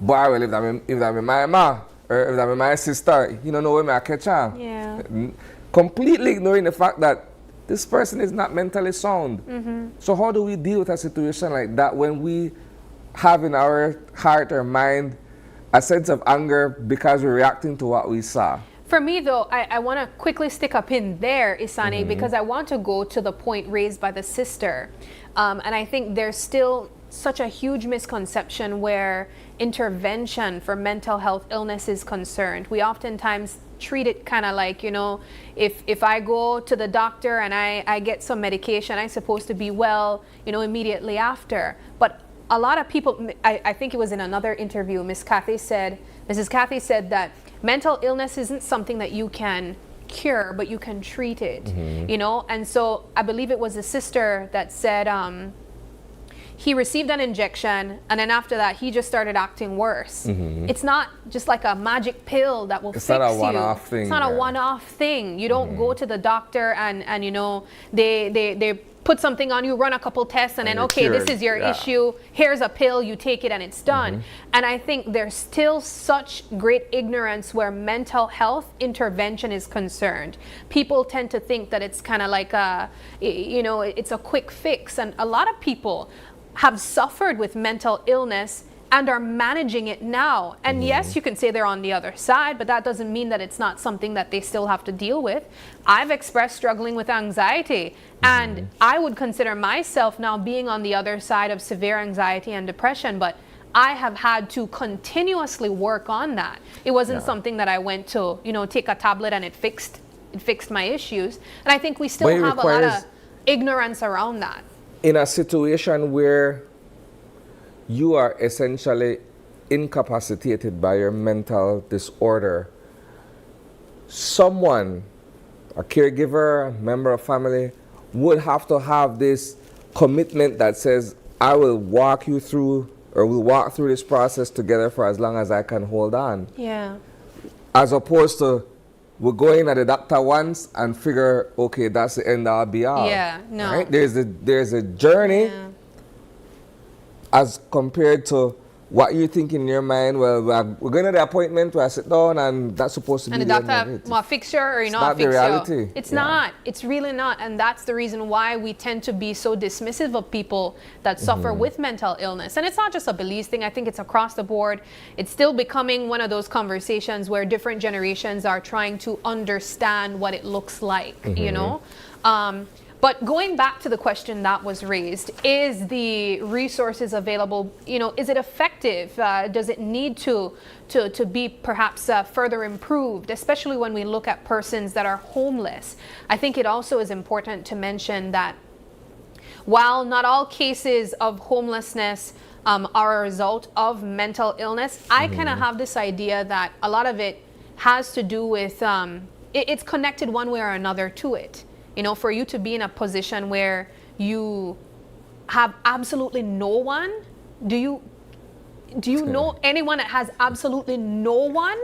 boy, well, if that my ma, or if that my sister, you don't know where I catch her. Yeah. Completely ignoring the fact that this person is not mentally sound. So how do we deal with a situation like that when we have in our heart or mind a sense of anger because we're reacting to what we saw? For me, though, I want to quickly stick a pin there, Isani, because I want to go to the point raised by the sister. And I think there's still such a huge misconception where intervention for mental health illness is concerned. We oftentimes treat it kind of like, if I go to the doctor and I get some medication, I'm supposed to be well, immediately after. But a lot of people, I think it was in another interview, Mrs. Kathy said that mental illness isn't something that you can cure, but you can treat it, And so I believe it was a sister that said, he received an injection, and then after that, he just started acting worse. It's not just like a magic pill that will fix you. It's not a one-off thing. It's not a one-off thing. You don't go to the doctor and they put something on you, run a couple tests, and then, okay, cured. this is your issue. Here's a pill, you take it, and it's done. And I think there's still such great ignorance where mental health intervention is concerned. People tend to think that it's kind of like it's a quick fix. And a lot of people have suffered with mental illness and are managing it now. And yes, you can say they're on the other side, but that doesn't mean that it's not something that they still have to deal with. I've expressed struggling with anxiety, and I would consider myself now being on the other side of severe anxiety and depression, but I have had to continuously work on that. It wasn't something that I went to, take a tablet and it fixed my issues. And I think we still have a lot of ignorance around that. In a situation where you are essentially incapacitated by your mental disorder, someone, a caregiver, a member of family, would have to have this commitment that says, I will walk you through, or we'll walk through this process together for as long as I can hold on. Yeah. As opposed to, we're going at the doctor once and figure, okay, that's the end all be all. Yeah, no. Right? There's a journey as compared to what you think in your mind. Well, we're going to the appointment where I sit down and that's supposed to be and the doctor will fix you or not fix you. It's not. It's really not. And that's the reason why we tend to be so dismissive of people that suffer with mental illness. And it's not just a Belize thing. I think it's across the board. It's still becoming one of those conversations where different generations are trying to understand what it looks like, But going back to the question that was raised, is the resources available, is it effective? Does it need to be perhaps further improved, especially when we look at persons that are homeless? I think it also is important to mention that while not all cases of homelessness are a result of mental illness, I kind of have this idea that a lot of it has to do with, it's connected one way or another to it. For you to be in a position where you have absolutely no one, do you know anyone that has absolutely no one?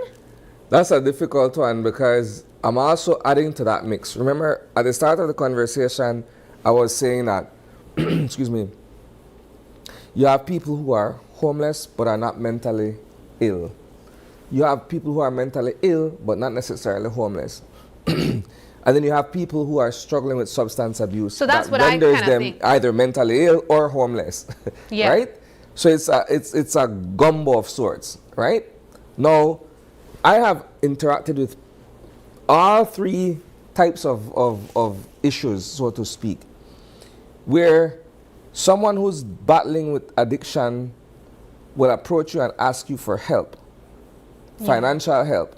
That's a difficult one because I'm also adding to that mix. Remember, at the start of the conversation, I was saying that, excuse me, you have people who are homeless but are not mentally ill. You have people who are mentally ill but not necessarily homeless. And then you have people who are struggling with substance abuse. So that's what renders I kind of them think. either mentally ill or homeless, right? So it's a gumbo of sorts, right? Now, I have interacted with all three types of issues, so to speak, where someone who's battling with addiction will approach you and ask you for help, financial help,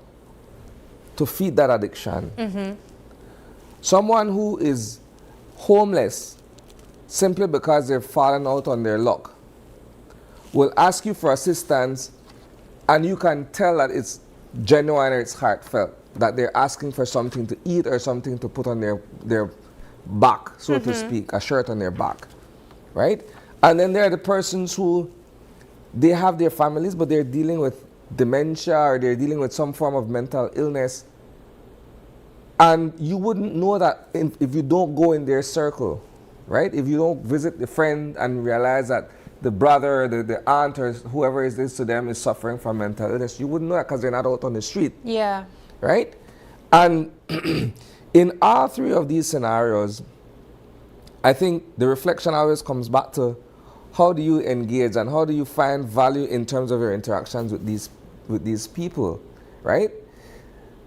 to feed that addiction. Someone who is homeless simply because they've fallen out on their luck will ask you for assistance, and you can tell that it's genuine or it's heartfelt, that they're asking for something to eat or something to put on their back, so to speak, a shirt on their back, right? And then there are the persons who, they have their families, but they're dealing with dementia or they're dealing with some form of mental illness. And you wouldn't know that if you don't go in their circle, right? If you don't visit the friend and realize that the brother, the aunt, or whoever it is to them is suffering from mental illness, you wouldn't know that because they're not out on the street. Yeah. Right? And in all three of these scenarios, I think the reflection always comes back to how do you engage and how do you find value in terms of your interactions with these people, right?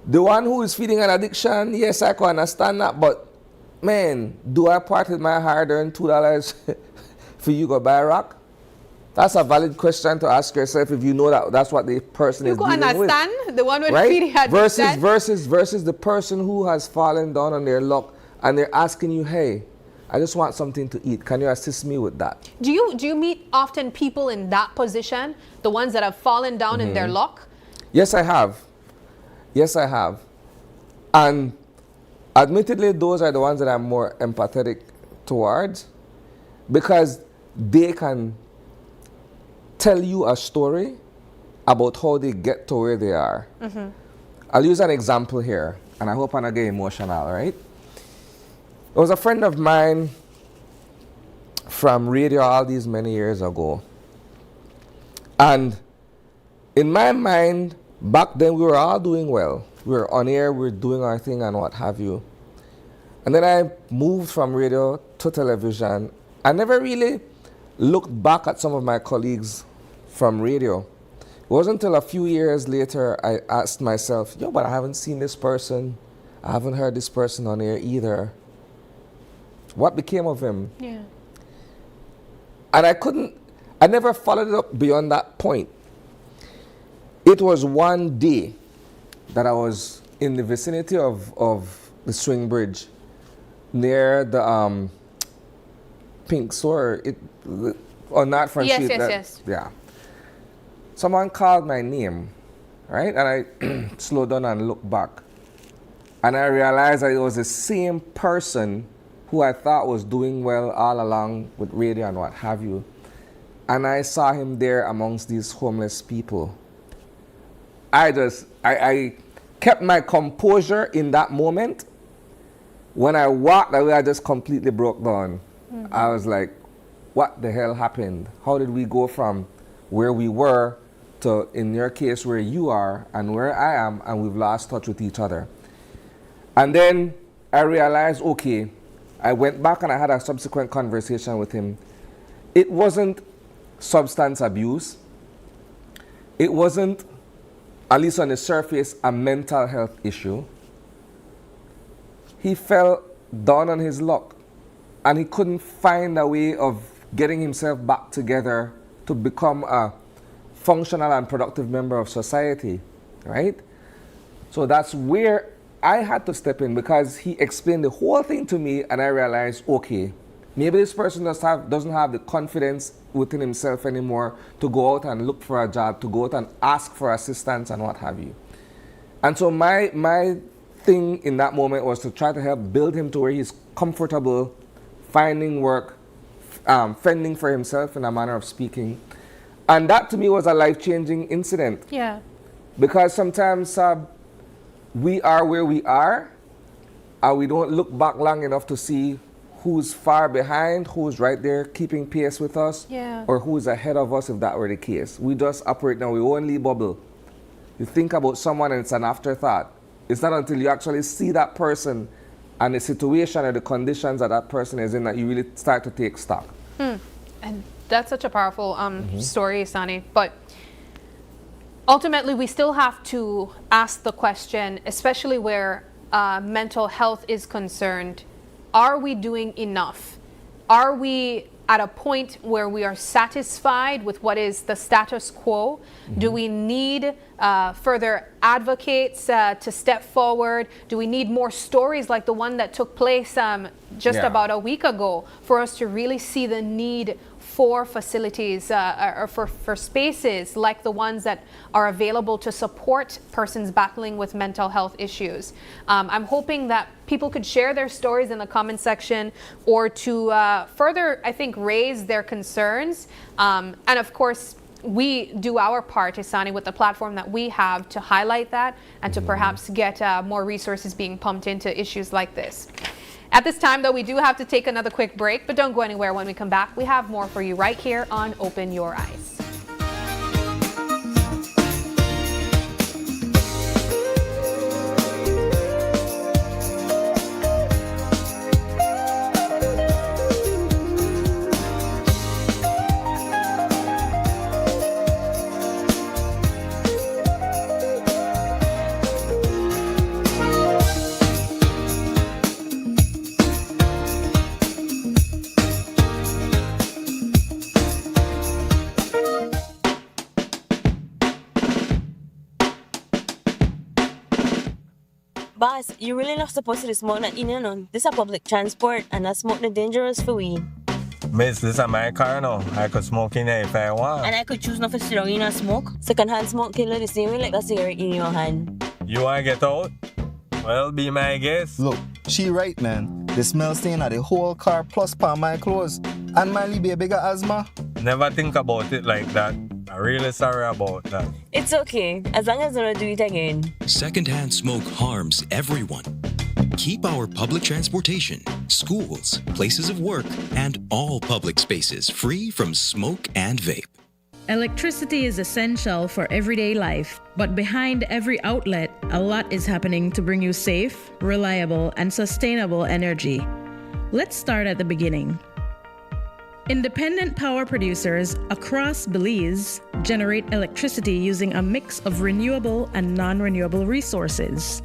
The one who is feeding an addiction, yes, I can understand that, but man, do I part with my hard-earned $2 for you to buy a rock? That's a valid question to ask yourself if you know that that's what the person is dealing with. You can understand the one with right? feeding addiction. Versus the person who has fallen down on their luck and they're asking you, hey, I just want something to eat. Can you assist me with that? Do you meet often people in that position, the ones that have fallen down in their luck? Yes, I have. Yes, I have. And admittedly, those are the ones that I'm more empathetic towards because they can tell you a story about how they get to where they are. I'll use an example here, and I hope I'm not getting emotional, right? There was a friend of mine from radio all these many years ago. And in my mind, back then we were all doing well. We were on air, we were doing our thing and what have you. And then I moved from radio to television. I never really looked back at some of my colleagues from radio. It wasn't until a few years later I asked myself, yo, but I haven't seen this person. I haven't heard this person on air either. What became of him? Yeah. And I never followed it up beyond that point. It was one day that I was in the vicinity of the swing bridge near the Pink Store, on that front street. Yes. Yeah. Someone called my name, right? And I slowed down and looked back. And I realized that it was the same person who I thought was doing well all along with radio and what have you. And I saw him there amongst these homeless people. I kept my composure in that moment. When I walked away, I just completely broke down. I was like, what the hell happened? How did we go from where we were to, in your case, where you are and where I am, and we've lost touch with each other? And then I realized, okay, I went back and I had a subsequent conversation with him. It wasn't substance abuse. It wasn't, at least on the surface, a mental health issue. He fell down on his luck and he couldn't find a way of getting himself back together to become a functional and productive member of society, right? So that's where I had to step in because he explained the whole thing to me and I realized, okay, maybe this person doesn't have the confidence within himself anymore to go out and look for a job, to go out and ask for assistance and what have you. And so my thing in that moment was to try to help build him to where he's comfortable finding work, fending for himself in a manner of speaking. And that to me was a life-changing incident. Yeah. Because sometimes we are where we are and we don't look back long enough to see who's far behind, who's right there keeping pace with us, or who's ahead of us if that were the case. We just operate in our own bubble. You think about someone and it's an afterthought. It's not until you actually see that person and the situation or the conditions that that person is in that you really start to take stock. And that's such a powerful story, Sani. But ultimately, we still have to ask the question, especially where mental health is concerned, are we doing enough? Are we at a point where we are satisfied with what is the status quo? Do we need further advocates to step forward? Do we need more stories like the one that took place just about a week ago for us to really see the need for facilities or for spaces like the ones that are available to support persons battling with mental health issues? I'm hoping that people could share their stories in the comment section or to further, I think, raise their concerns. And of course, we do our part, Isani, with the platform that we have to highlight that and to perhaps get more resources being pumped into issues like this. At this time, though, we do have to take another quick break, but don't go anywhere. When we come back, we have more for you right here on Open Your Eyes. Boss, you really not supposed to smoke that in, you know. This is a public transport and that smoke is dangerous for we. Miss, this is my car now. I could smoke in here if I want. And I could choose not to sit down in and smoke. Second-hand smoke kill the same way like a cigarette in your hand. You want to get out? Well, be my guest. Look, she right, man. The smell stain of the whole car plus palm my clothes. And my be a bigger asthma. Never think about it like that. I'm really sorry about that. It's okay, as long as I don't do it again. Secondhand smoke harms everyone. Keep our public transportation, schools, places of work, and all public spaces free from smoke and vape. Electricity is essential for everyday life, but behind every outlet, a lot is happening to bring you safe, reliable, and sustainable energy. Let's start at the beginning. Independent power producers across Belize generate electricity using a mix of renewable and non-renewable resources.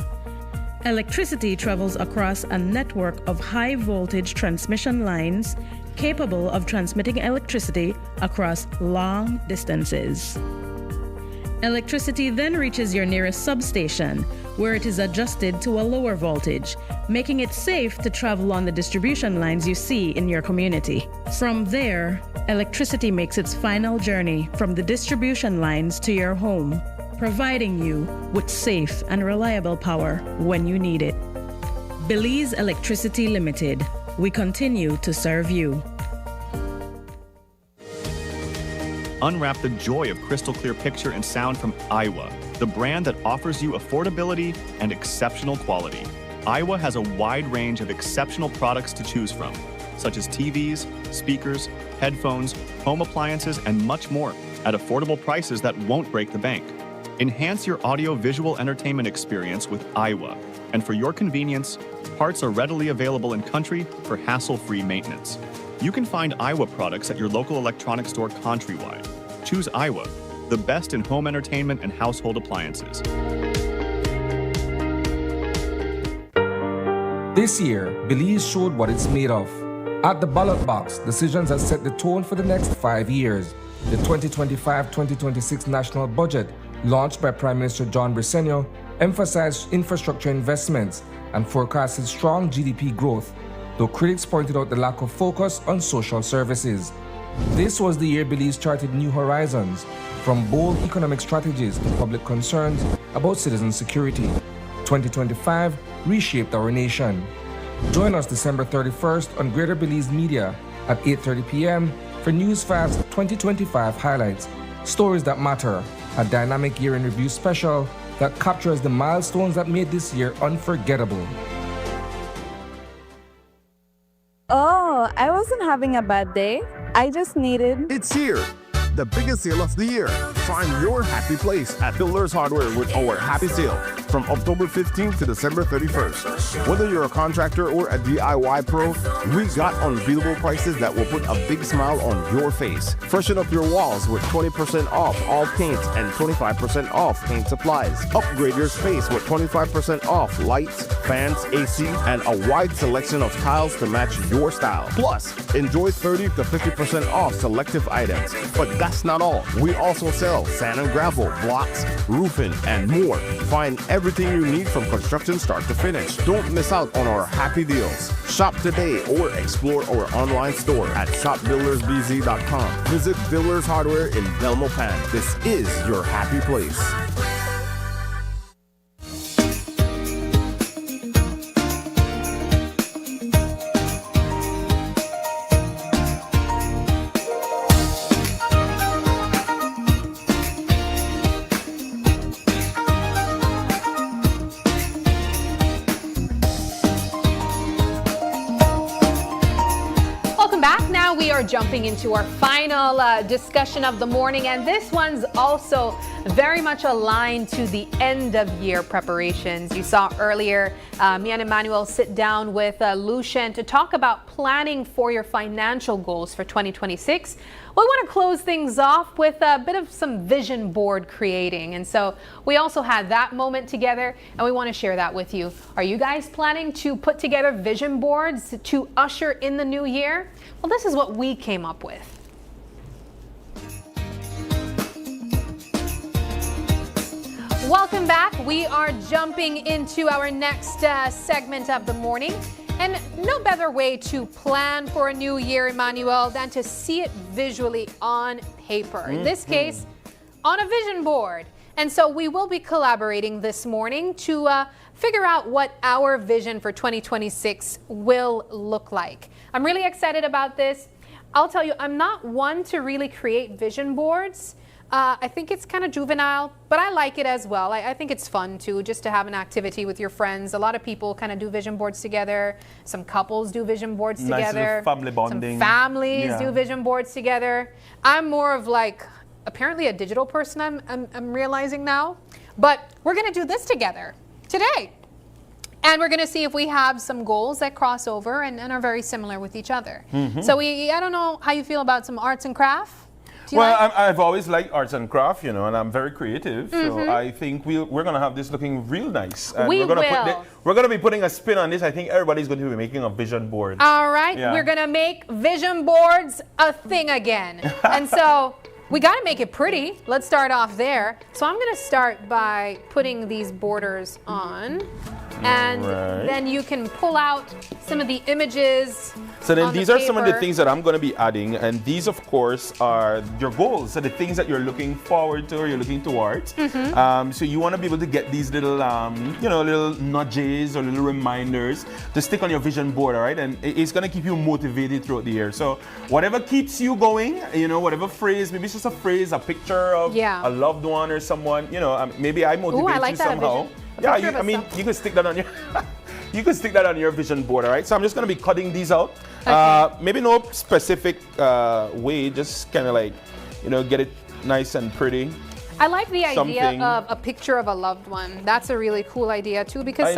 Electricity travels across a network of high-voltage transmission lines capable of transmitting electricity across long distances. Electricity then reaches your nearest substation, where it is adjusted to a lower voltage, making it safe to travel on the distribution lines you see in your community. From there, electricity makes its final journey from the distribution lines to your home, providing you with safe and reliable power when you need it. Belize Electricity Limited. We continue to serve you. Unwrap the joy of crystal clear picture and sound from Iowa, the brand that offers you affordability and exceptional quality. Iowa has a wide range of exceptional products to choose from, such as TVs, speakers, headphones, home appliances, and much more at affordable prices that won't break the bank. Enhance your audio-visual entertainment experience with Iowa, and for your convenience, parts are readily available in country for hassle-free maintenance. You can find Iowa products at your local electronics store countrywide. Choose Iowa, the best in home entertainment and household appliances. This year, Belize showed what it's made of. At the ballot box, decisions that set the tone for the next 5 years. The 2025-2026 national budget, launched by Prime Minister John Briceño, emphasized infrastructure investments and forecasted strong GDP growth, though critics pointed out the lack of focus on social services. This was the year Belize charted new horizons, from bold economic strategies to public concerns about citizen security. 2025 reshaped our nation. Join us December 31st on Greater Belize Media at 8:30 p.m. for Newsfast's 2025 highlights, Stories That Matter, a dynamic year in review special that captures the milestones that made this year unforgettable. Oh, I wasn't having a bad day. I just needed... It's here, the biggest sale of the year. Find your happy place at Builders Hardware with our happy sale from October 15th to December 31st. Whether you're a contractor or a DIY pro, we got unbeatable prices that will put a big smile on your face. Freshen up your walls with 20% off all paints and 25% off paint supplies. Upgrade your space with 25% off lights, fans, AC, and a wide selection of tiles to match your style. Plus, enjoy 30 to 50% off selective items. But that's not all. We also sell sand and gravel, blocks, roofing, and more. Find everything you need from construction start to finish. Don't miss out on our happy deals. Shop today or explore our online store at shopbuildersbz.com. Visit Builders Hardware in Belmopan. This is your happy place. Jumping into our final discussion of the morning, and this one's also very much aligned to the end of year preparations. You saw earlier me and Emmanuel sit down with Lucien to talk about planning for your financial goals for 2026. We want to close things off with a bit of some vision board creating, and so we also had that moment together, and we want to share that with you. Are you guys planning to put together vision boards to usher in the new year? Well, this is what we came up with. Welcome back. We are jumping into our next segment of the morning. And no better way to plan for a new year, Emmanuel, than to see it visually on paper. In this case, on a vision board. And so we will be collaborating this morning to figure out what our vision for 2026 will look like. I'm really excited about this. I'll tell you, I'm not one to really create vision boards. I think it's kind of juvenile, but I like it as well. I think it's fun too, just to have an activity with your friends. A lot of people kind of do vision boards together. Some couples do vision boards together. Nice family bonding. Some families do vision boards together. I'm more of like, apparently a digital person, I'm realizing now. But we're going to do this together today. And we're going to see if we have some goals that cross over and are very similar with each other. So I don't know how you feel about some arts and craft. Well, I've always liked arts and craft, you know, and I'm very creative. So I think we're going to have this looking real nice. And we're going to be putting a spin on this. I think everybody's going to be making a vision board. All right. We're going to make vision boards a thing again. And so we got to make it pretty. Let's start off there. So I'm going to start by putting these borders on. And then you can pull out some of the images. So then these are some of the things that I'm going to be adding. And these, of course, are your goals. So the things that you're looking forward to or you're looking towards. So you want to be able to get these little, little nudges or little reminders to stick on your vision board, all right? And it's going to keep you motivated throughout the year. So whatever keeps you going, whatever phrase, maybe it's just a phrase, a picture of a loved one or someone, maybe I motivate you somehow. Yeah, you can stick that on your you can stick that on your vision board, all right? So I'm just going to be cutting these out. Maybe no specific way, just kind of like, get it nice and pretty. I like the idea of a picture of a loved one. That's a really cool idea too, because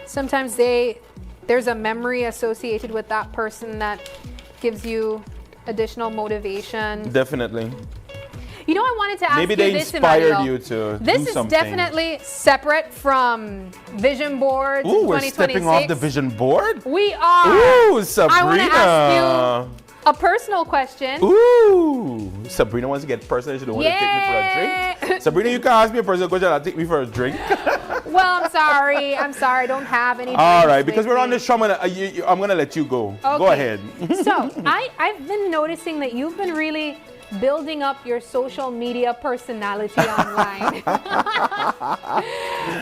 sometimes there's a memory associated with that person that gives you additional motivation. Definitely. You know, I wanted to ask maybe you they this, inspired Emmanuel. you to This do is something. definitely separate from vision boards in 2026. We're stepping off the vision board? We are. Ooh, Sabrina. I want to ask you a personal question. Ooh, Sabrina wants to get personal. She don't want to take me for a drink. Sabrina, you can ask me a personal question. I'll take me for a drink. Well, I'm sorry. I don't have any. All right, because we're on the show, I'm gonna let you go. Okay. Go ahead. So I've been noticing that you've been really building up your social media personality online.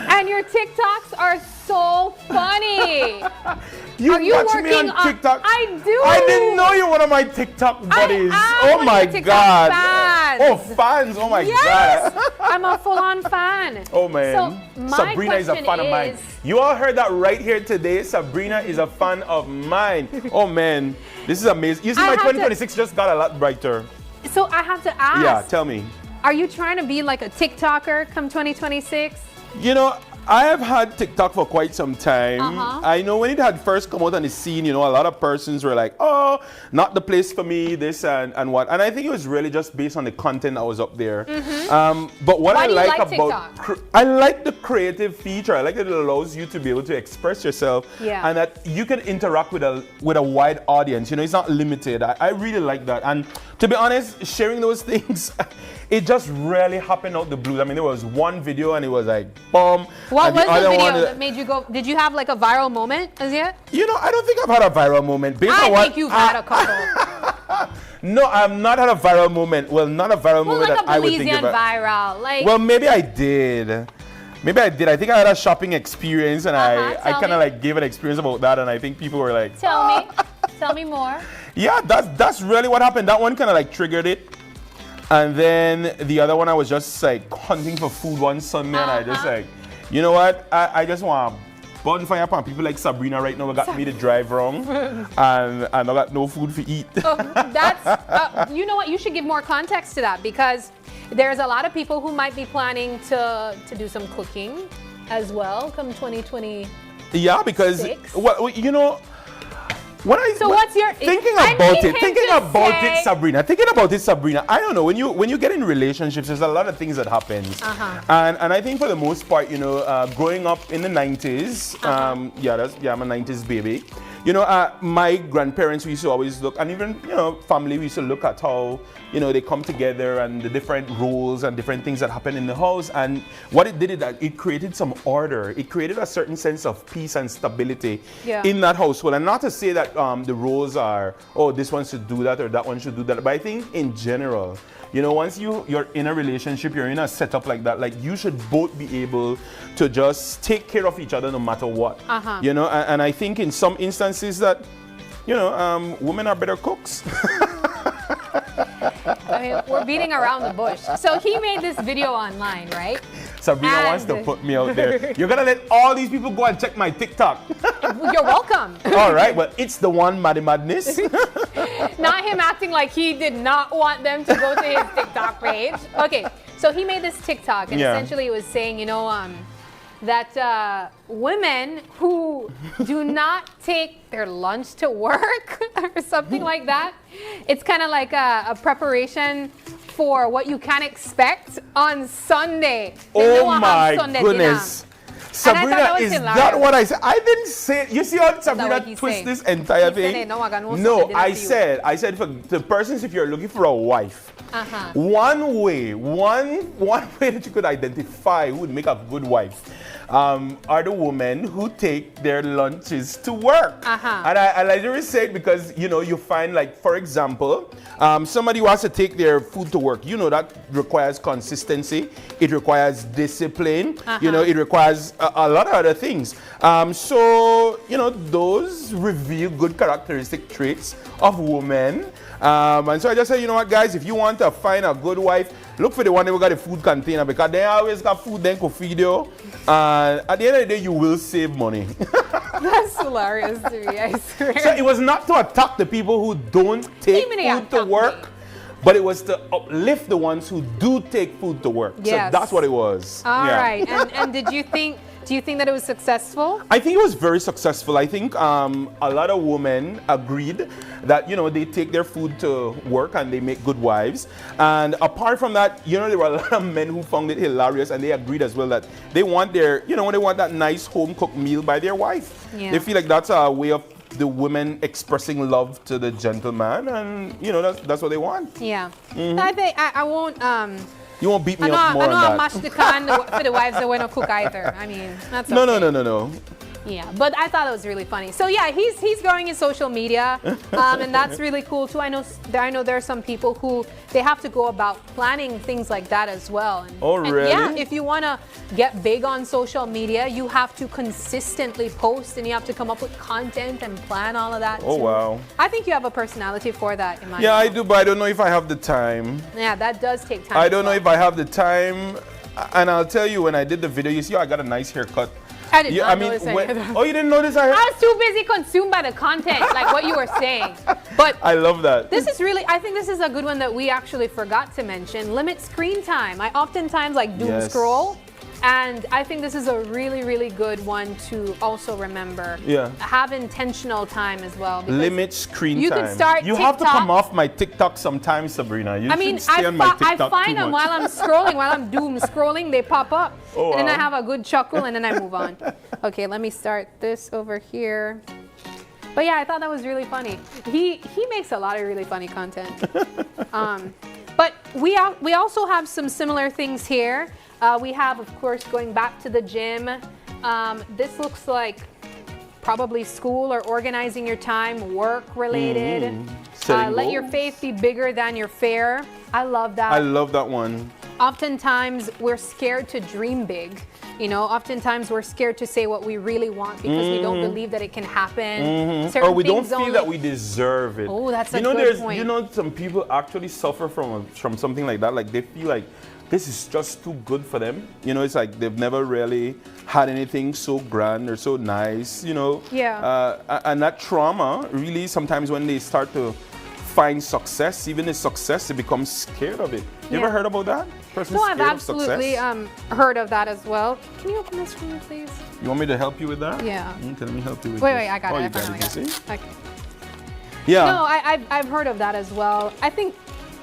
And your TikToks are so funny. Are you watch me on TikTok? I do. I didn't know you're one of my TikTok buddies. Oh my God. Fans. Oh, fans. Oh my God. I'm a full-on fan. Oh man. So Sabrina is a fan of mine. You all heard that right here today. Sabrina is a fan of mine. Oh man. This is amazing. You see, my 2026 just got a lot brighter. So I have to ask. Yeah, tell me. Are you trying to be like a TikToker come 2026? I have had TikTok for quite some time. I know when it had first come out on the scene, a lot of persons were like, oh, not the place for me, this and what. And I think it was really just based on the content that was up there. But what I like about I like the creative feature. I like that it allows you to be able to express yourself and that you can interact with a wide audience. It's not limited. I really like that. And to be honest, sharing those things, it just really happened out the blue. I mean, there was one video and it was like, boom. What was the video that made you go? Did you have like a viral moment as yet? I don't think I've had a viral moment. I think you've had a couple. No, I've not had a viral moment. Well, not a viral moment like that I would think about. Viral. Well, maybe I did. I think I had a shopping experience and I kind of like gave an experience about that, and I think people were like, Tell me more. Yeah, that's really what happened. That one kind of like triggered it. And then the other one, I was just like hunting for food one Sunday, and I just like, you know what? I just want to bonfire upon people like Sabrina right now. Got me to drive wrong, and I got no food to eat. That's you know what? You should give more context to that, because there's a lot of people who might be planning to do some cooking as well come 2020. Yeah, because what's your thinking about it, Sabrina? I don't know. When you get in relationships, there's a lot of things that happens, and I think for the most part, growing up in the 90s, I'm a 90s baby. My grandparents, we used to always look, and even, family, we used to look at how, they come together and the different roles and different things that happen in the house. And what it did is that it created some order. It created a certain sense of peace and stability in that household. And not to say that the roles are, oh, this one should do that or that one should do that. But I think in general, once you're in a relationship, you're in a setup like that, like you should both be able to just take care of each other no matter what. And I think in some instances that, women are better cooks. I mean, we're beating around the bush. So he made this video online, right? Sabrina wants to put me out there. You're gonna let all these people go and check my TikTok. You're welcome. All right, well, it's the one, Maddie Madness. Not him acting like he did not want them to go to his TikTok page. Okay, so he made this TikTok, and essentially it was saying, that women who do not take their lunch to work or something like that, it's kind of like a preparation for what you can expect on Sunday. Oh my goodness. Sabrina, is that what I said? I didn't say it. You see how Sabrina twists this entire thing? No, I said for the persons, if you're looking for a wife, one way that you could identify who would make a good wife are the women who take their lunches to work. And I literally say it because, you find, like, for example, somebody who has to take their food to work, that requires consistency. It requires discipline. It requires a lot of other things. So, those reveal good characteristic traits of women. And so I just say, guys, if you want to find a good wife, look for the one that got a food container, because they always got food then could feed you. And at the end of the day, you will save money. That's hilarious to me, I swear. So it was not to attack the people who don't take food to work, but it was to uplift the ones who do take food to work. Yes. So that's what it was. All right. And do you think that it was successful? I think it was very successful. I think a lot of women agreed that, they take their food to work and they make good wives. And apart from that, there were a lot of men who found it hilarious, and they agreed as well that they want their, they want that nice home-cooked meal by their wife. Yeah. They feel like that's a way of the women expressing love to the gentleman, and, that's what they want. Yeah. I think I won't... You won't beat me up more on that. I know I mashed the can for the wives that want to cook either. I mean, that's okay. No. Yeah, but I thought it was really funny. So yeah, he's growing his social media, and that's really cool too. I know there are some people who they have to go about planning things like that as well. And really? Yeah, if you want to get big on social media, you have to consistently post, and you have to come up with content and plan all of that. Oh, too. wow. I think you have a personality for that, in my Yeah, opinion. I do, but I don't know if I have the time. Yeah, that does take time. I don't know if I have the time, and I'll tell you, when I did the video, you see how I got a nice haircut. I did not notice any of that. Oh, you didn't notice? I was too busy consumed by the content, like what you were saying. But I love that. This is really, I think this is a good one that we actually forgot to mention. Limit screen time. I oftentimes doom scroll. And I think this is a really, really good one to also remember. Yeah. Have intentional time as well. Limit screen time. You can start You TikTok. have to come off my TikTok sometimes, Sabrina. You should stay on my TikTok I find too them much. while I'm scrolling, while I'm doom scrolling, they pop up. Oh, and then wow. I have a good chuckle, and then I move on. Okay, let me start this over here. But yeah, I thought that was really funny. He makes a lot of really funny content. But we also have some similar things here. We have, of course, going back to the gym. This looks like probably school or organizing your time, work related. Let your faith be bigger than your fear. I love that. I love that one. Oftentimes, we're scared to dream big. Oftentimes we're scared to say what we really want because we don't believe that it can happen. Or we don't feel that we deserve it. Oh, that's a good point. Some people actually suffer from something like that. Like they feel like this is just too good for them. It's like they've never really had anything so grand or so nice. Yeah. And that trauma really sometimes when they start to find success, even the success, they become scared of it. You ever heard about that? No, I've absolutely heard of that as well. Can you open this for me, please? You want me to help you with that? Yeah. Okay, let me help you with Wait, this. I got it. You got it. You see? Okay. Yeah. No, I've heard of that as well. I think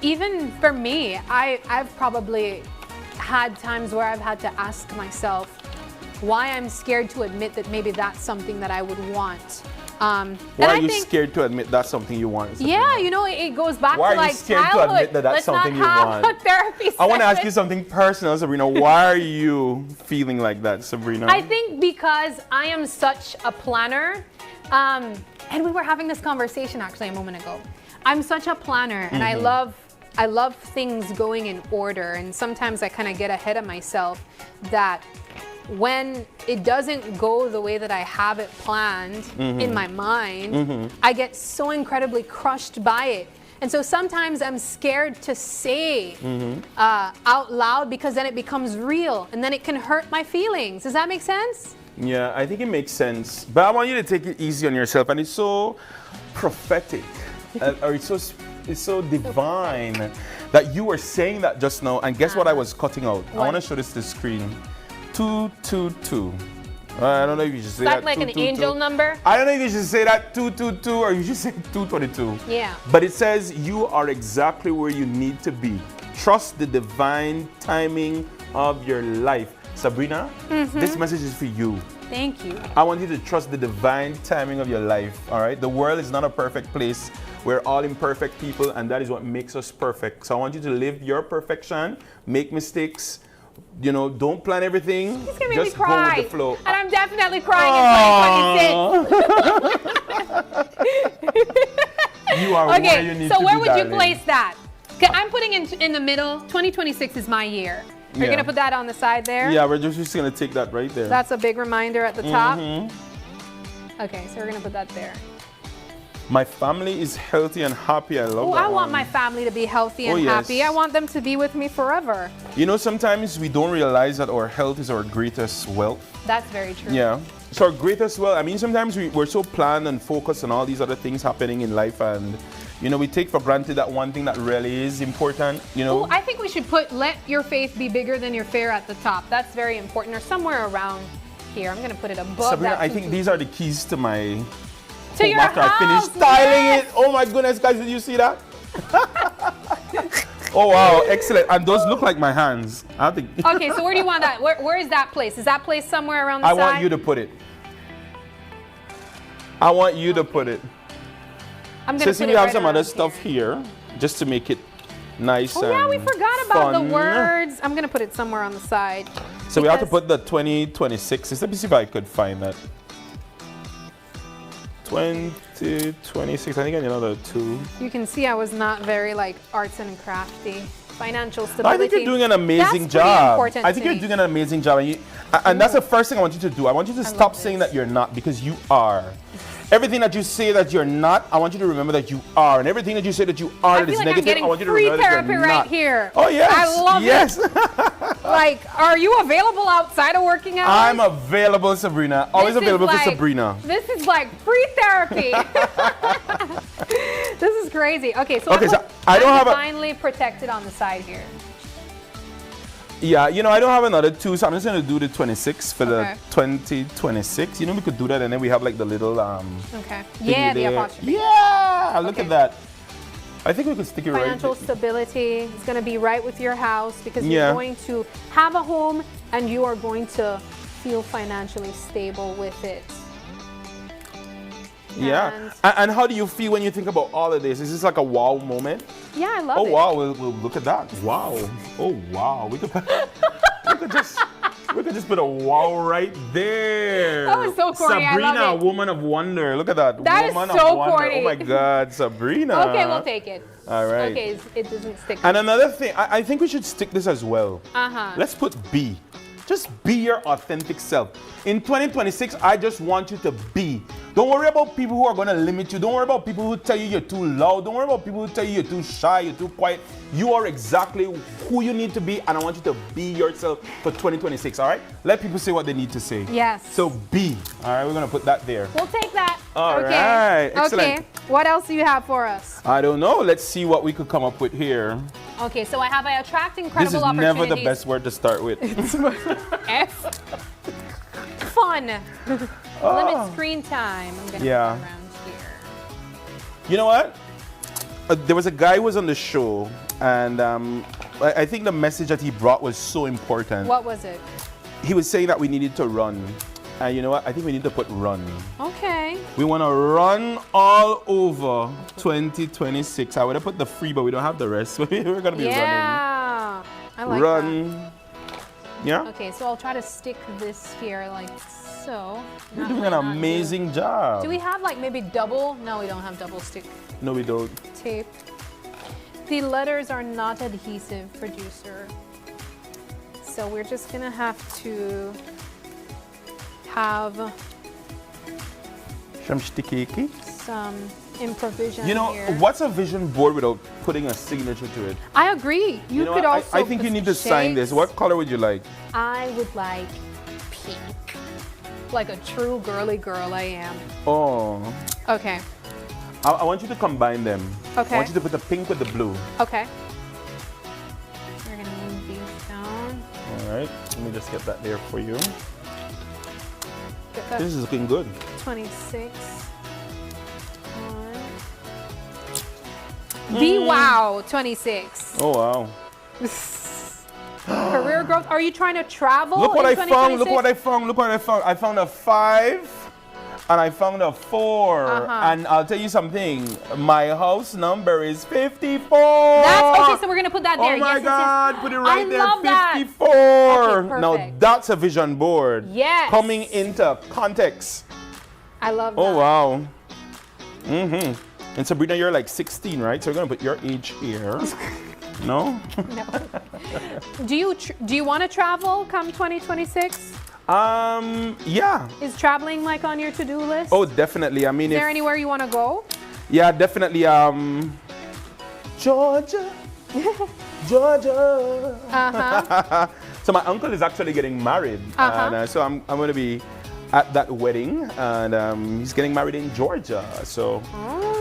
even for me, I've probably had times where I've had to ask myself why I'm scared to admit that maybe that's something that I would want. And Why are I you think, scared to admit that's something you want? Sabrina? yeah, you know, it goes back Why to are you like scared to childhood. admit that that's Let's something you not want? have a therapy I want to ask session. you something personal, Sabrina. Why are you feeling like that, Sabrina? I think because I am such a planner, and we were having this conversation actually a moment ago. I'm such a planner, and I love things going in order, and sometimes I kind of get ahead of myself that when it doesn't go the way that I have it planned in my mind, I get so incredibly crushed by it. And so sometimes I'm scared to say out loud because then it becomes real and then it can hurt my feelings. Does that make sense? Yeah, I think it makes sense. But I want you to take it easy on yourself. And it's so prophetic, or it's so divine that you were saying that just now. And guess what I was cutting out? I want to show this to the screen. 222. I don't know if you should say that. That's like an angel number? I don't know if you should say that 222 or you should say 222. Yeah. But it says you are exactly where you need to be. Trust the divine timing of your life. Sabrina, this message is for you. Thank you. I want you to trust the divine timing of your life, all right? The world is not a perfect place. We're all imperfect people, and that is what makes us perfect. So I want you to live your perfection, make mistakes. You know, don't plan everything. He's gonna make just me cry. go with the flow. And I'm definitely crying in 2026. You are where you need so to where be, would darling. you place that? 'Kay, I'm putting in the middle. 2026 is my year. Are you gonna put that on the side there? Yeah, we're just gonna take that right there. That's a big reminder at the top. Okay, so we're gonna put that there. My family is healthy and happy. I love Oh, that I want one. my family to be healthy and Oh, yes. happy. I want them to be with me forever. You know, sometimes we don't realize that our health is our greatest wealth. That's very true. Yeah. So our greatest wealth, I mean, sometimes we're so planned and focused on all these other things happening in life, and, you know, we take for granted that one thing that really is important, you know. Oh, I think we should put "Let your faith be bigger than your fear" at the top. That's very important, or somewhere around here. I'm gonna put it above Sabrina, that. I think these are the keys to my To home your after I finish house, styling yes. it. Oh my goodness, guys, did you see that? Oh wow, excellent. And those look like my hands. I think. Okay, so where do you want that? Where is that place? Is that place somewhere around the I side? want you to put it. I want you to put it. I'm gonna So see, put we it have right some other around stuff here, just to make it nice. Oh yeah, we forgot about the fun. words. I'm gonna put it somewhere on the side. So we have to because- put the 2026. Let me see if I could find that. 2026. I think I need another 2. You can see I was not very like arts and crafty. Financial I stability. think you're doing an amazing That's pretty job. important I think to you're me. doing an amazing job, and that's the first thing I want you to do. I want you to stop saying that you're not, because you are. Everything that you say that you're not, I want you to remember that you are, and everything that you say that you are I that feel is like negative, I'm getting I want you to free remember that therapy you're right not. here. Oh yes, I love yes. it. Like, are you available outside of working hours? I'm available, Sabrina. Always This is available like- for Sabrina. This is like free therapy. This is crazy. Okay, so Okay, so I don't have a- finally protected on the side here. Yeah, you know, I don't have another 2, so I'm just going to do the 26 for Okay. the 2026. You know, we could do that, and then we have like the little Okay. thingy Yeah, the there. apostrophe. Yeah, look at that. I think we could stick it right Financial there. stability is going to be right with your house because Yeah. you're going to have a home and you are going to feel financially stable with it. Yeah. And how do you feel when you think about all of this? Is this like a wow moment? Yeah, I love Oh it. wow, we'll look at that. Wow. Oh wow. We could just put a wow right there. That was so corny, I Sabrina, love it. woman of wonder. Look at that. That is woman so of wonder. corny. Oh my God, Sabrina. Okay, we'll take it. All right. Okay, it doesn't stick. And another thing, I think we should stick this as well. Uh-huh. Let's put be. Just be your authentic self. In 2026, I just want you to be. Don't worry about people who are going to limit you. Don't worry about people who tell you you're too loud. Don't worry about people who tell you you're too shy, you're too quiet. You are exactly who you need to be, and I want you to be yourself for 2026, all right? Let people say what they need to say. Yes. So be. All right, we're going to put that there. We'll take that. All okay. right, excellent. Okay. What else do you have for us? I don't know. Let's see what we could come up with here. Okay, so I have I attract This incredible is opportunities. never the best word to start with. F. Fun. Limit screen time. I'm gonna Yeah. put it around here. You know what? There was a guy who was on the show, and I think the message that he brought was so important. What was it? He was saying that we needed to run. And you know what? I think we need to put run. Okay. We want to run all over 2026. I would have put the free, but we don't have the rest. We're going to be running. Yeah. I like Run. that. Yeah? Okay, so I'll try to stick this here like so. You're doing an amazing job. Do we have like maybe double? No, we don't have double stick No, we don't. tape. The letters are not adhesive, producer. So we're just gonna have to have Some sticky. some improvisation You know, here. what's a vision board without putting a signature to it? I agree. You know could what? also I think you put need to some sign this. shapes. What color would you like? I would like pink. Like a true girly girl I am. Oh. Okay. I want you to combine them. Okay. I want you to put the pink with the blue. Okay. We're gonna move these down. All right. Let me just get that there for you. Get that This is looking good. 26. Be wow, 26. Oh, wow. Career growth. Are you trying to travel? Look what in I found. Look 2026? what I found. Look what I found. I found a 5 and I found a 4. And I'll tell you something. My house number is 54. That's okay, so we're gonna put that there. Oh my Yes, yes, God, yes. put it right I there. love that. 54. Okay, Now perfect. that's a vision board. Yes. Coming into context. I love that. Oh wow. Mm-hmm. And Sabrina, you're like 16, right? So we're gonna put your age here. No? No. Do you want to travel come 2026? Yeah. Is traveling like on your to-do list? Oh, definitely. I mean, Is there anywhere you want to go? yeah, definitely. Georgia. Georgia. Uh-huh. So my uncle is actually getting married, Uh-huh. and so I'm going to be at that wedding, and he's getting married in Georgia. So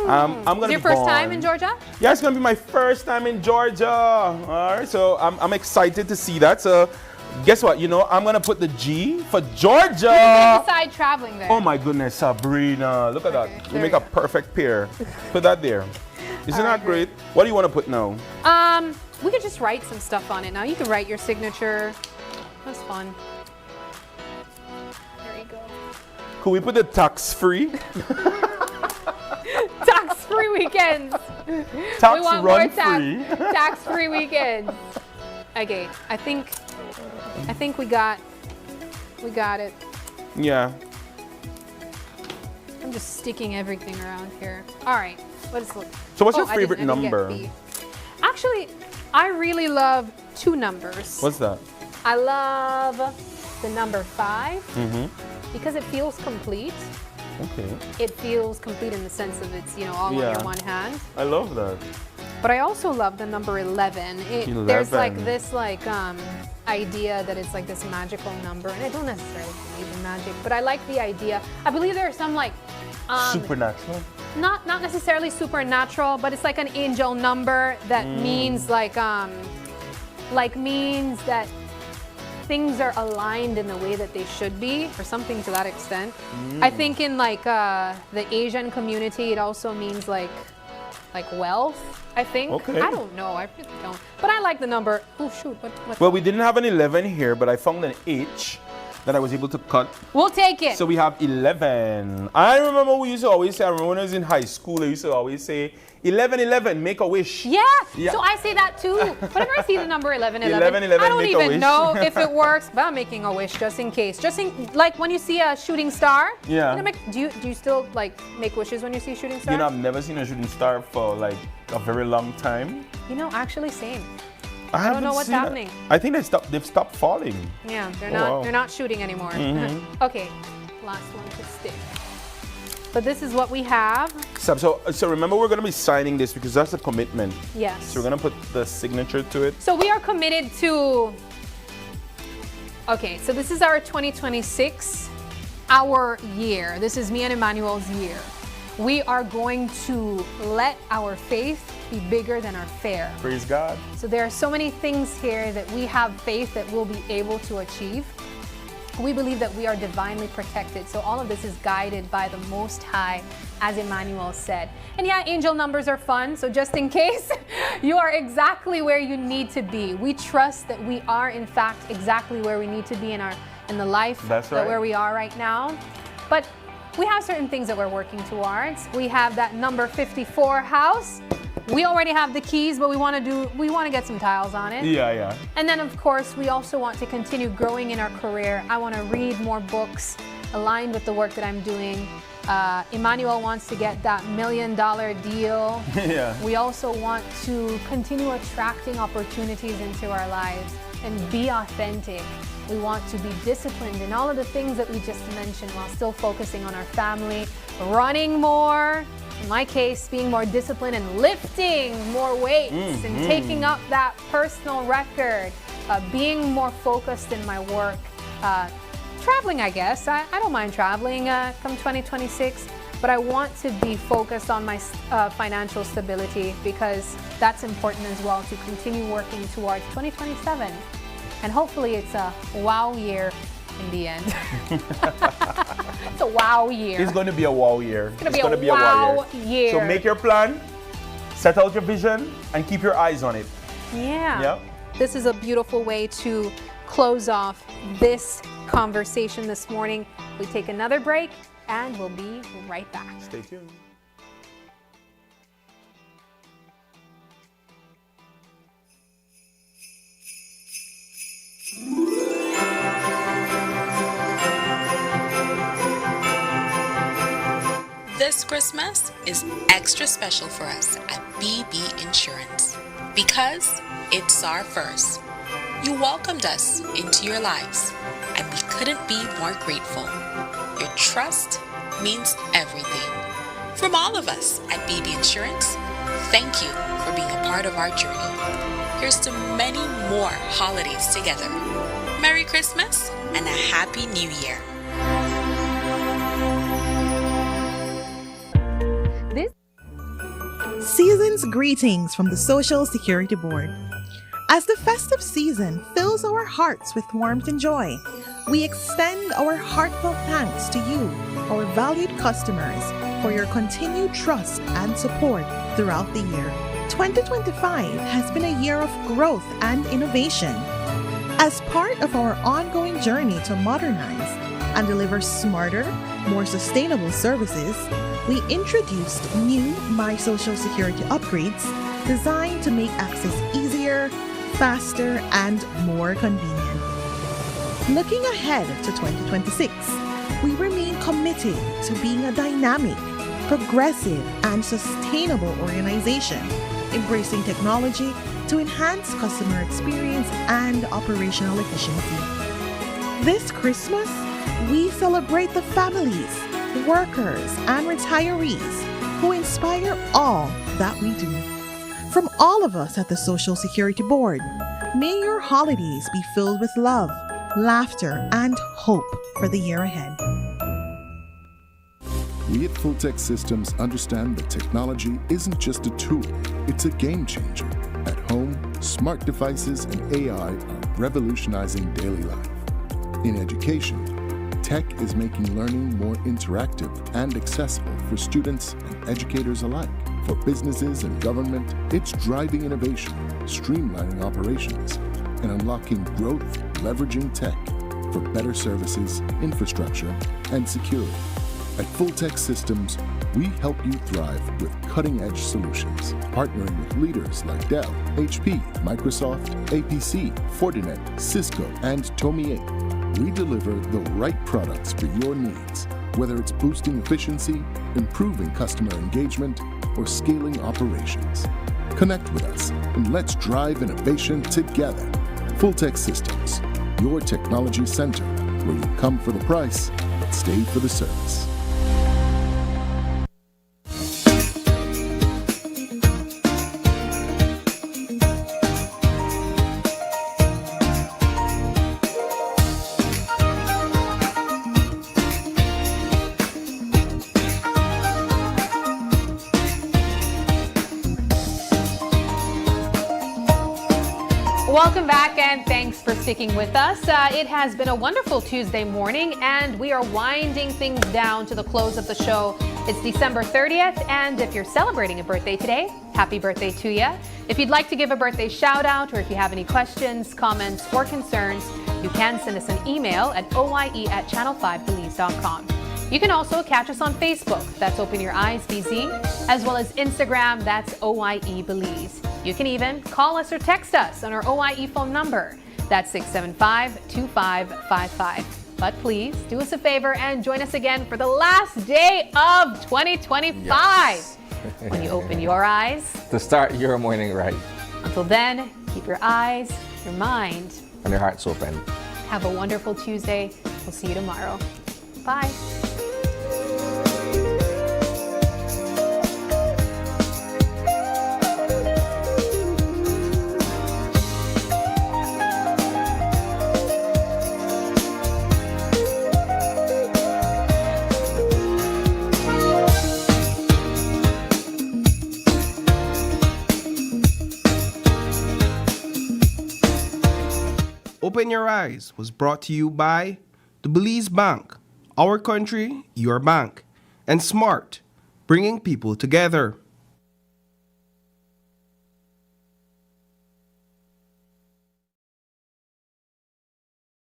I'm going to Is be your first time gone. in Georgia? Yeah, it's going to be my first time in Georgia. All right, so I'm excited to see that. So guess what? You know, I'm going to put the G for Georgia. You decide traveling there. Oh my goodness, Sabrina, look at that. We there make we a perfect pair. Put that there. Isn't that great? What do you want to put now? We could just write some stuff on it now. You can write your signature. That's fun. There you go. Could we put the tax-free? Tax-free weekends. Tax We want run more free. Tax-free weekends. Okay, I think we got it. Yeah. I'm just sticking everything around here. All right. Look. So what's your I favorite didn't get number? B. Actually, I really love 2 numbers. What's that? I love the number 5 Mm-hmm. because it feels complete. Okay. It feels complete in the sense of it's, all on Yeah. your one hand. I love that. But I also love the number 11. There's like 11. this idea that it's like this magical number, and I don't necessarily believe in magic, but I like the idea. I believe there are some Supernatural? not necessarily supernatural, but it's like an angel number that means means that things are aligned in the way that they should be, or something to that extent. I think in the Asian community, it also means like wealth. I think. Okay. I don't know. I really don't. But I like the number. Oh shoot! What? Well, we didn't have an 11 here, but I found an H that I was able to cut. We'll take it. So we have 11. I remember we used to always say, I remember when I was in high school, I used to always say, 11, 11, make a wish. Yeah. Yeah. So I say that too. Whenever I see the number 11, 11, I don't make a even wish. know if it works, but I'm making a wish just in case. Like when you see a shooting star. Yeah. Do you still make wishes when you see a shooting star? You know, I've never seen a shooting star for like a very long time. Actually, same. I haven't don't know what's seen it. happening. I think they've stopped falling. Yeah, they're Oh, not. wow. They're not shooting anymore. Mhm. Okay, last one to stick. But this is what we have. So remember, we're going to be signing this because that's a commitment. Yes. So we're going to put the signature to it. So we are committed to. Okay, so this is our 2026, our year. This is me and Emmanuel's year. We are going to let our faith be bigger than our fear. Praise God. So there are so many things here that we have faith that we'll be able to achieve. We believe that we are divinely protected. So all of this is guided by the Most High, as Emmanuel said. And yeah, angel numbers are fun. So just in case, you are exactly where you need to be. We trust that we are, in fact, exactly where we need to be in our in the life That's right. where we are right now. But we have certain things that we're working towards. We have that number 54 house. We already have the keys, but we want to get some tiles on it. Yeah. And then of course, we also want to continue growing in our career. I want to read more books aligned with the work that I'm doing. Emmanuel wants to get that $1 million deal. Yeah. We also want to continue attracting opportunities into our lives and be authentic. We want to be disciplined in all of the things that we just mentioned while still focusing on our family, running more, in my case, being more disciplined and lifting more weights and taking up that personal record, being more focused in my work, traveling, I guess. I don't mind traveling come 2026, but I want to be focused on my financial stability because that's important as well to continue working towards 2027. And hopefully it's a wow year in the end. It's a wow year. It's going to be a wow year. It's going to be a wow year. So make your plan, set out your vision, and keep your eyes on it. Yeah. Yep. This is a beautiful way to close off this conversation this morning. We take another break and we'll be right back. Stay tuned. This Christmas is extra special for us at BB Insurance because it's our first. You welcomed us into your lives, and we couldn't be more grateful. Your trust means everything. From all of us at BB Insurance, thank you for being a part of our journey. Here's to many more holidays together. Merry Christmas and a Happy New Year. Season's greetings from the Social Security Board. As the festive season fills our hearts with warmth and joy, we extend our heartfelt thanks to you, our valued customers, for your continued trust and support throughout the year. 2025 has been a year of growth and innovation. As part of our ongoing journey to modernize and deliver smarter, more sustainable services, we introduced new My Social Security upgrades designed to make access easier, faster, and more convenient. Looking ahead to 2026, we remain committed to being a dynamic, progressive, and sustainable organization, embracing technology to enhance customer experience and operational efficiency. This Christmas, we celebrate the families, workers, and retirees who inspire all that we do. From all of us at the Social Security Board, may your holidays be filled with love, laughter, and hope for the year ahead. We at Fulltech Systems understand that technology isn't just a tool, it's a game changer. At home, smart devices and AI are revolutionizing daily life. In education, tech is making learning more interactive and accessible for students and educators alike. For businesses and government, it's driving innovation, streamlining operations, and unlocking growth, leveraging tech for better services, infrastructure, and security. At Fulltech Systems, we help you thrive with cutting-edge solutions, partnering with leaders like Dell, HP, Microsoft, APC, Fortinet, Cisco, and Tomy Inc. We deliver the right products for your needs, whether it's boosting efficiency, improving customer engagement, or scaling operations. Connect with us and let's drive innovation together. Fulltech Systems, your technology center, where you come for the price, but stay for the service. Welcome back and thanks for sticking with us. It has been a wonderful Tuesday morning and we are winding things down to the close of the show. It's December 30th and if you're celebrating a birthday today, happy birthday to you. If you'd like to give a birthday shout out or if you have any questions, comments, or concerns, You can send us an email at oye@channel5belize.com. You can also catch us on Facebook, that's Open Your Eyes BZ, as well as Instagram, that's OYE Belize. You can even call us or text us on our OYE phone number, that's 675-2555. But please do us a favor and join us again for the last day of 2025. Yes. When you open your eyes. To start your morning right. Until then, keep your eyes, your mind, And your heart's open. have a wonderful Tuesday. We'll see you tomorrow. Bye. Open Your Eyes was brought to you by the Belize Bank, our country, your bank, and Smart, bringing people together.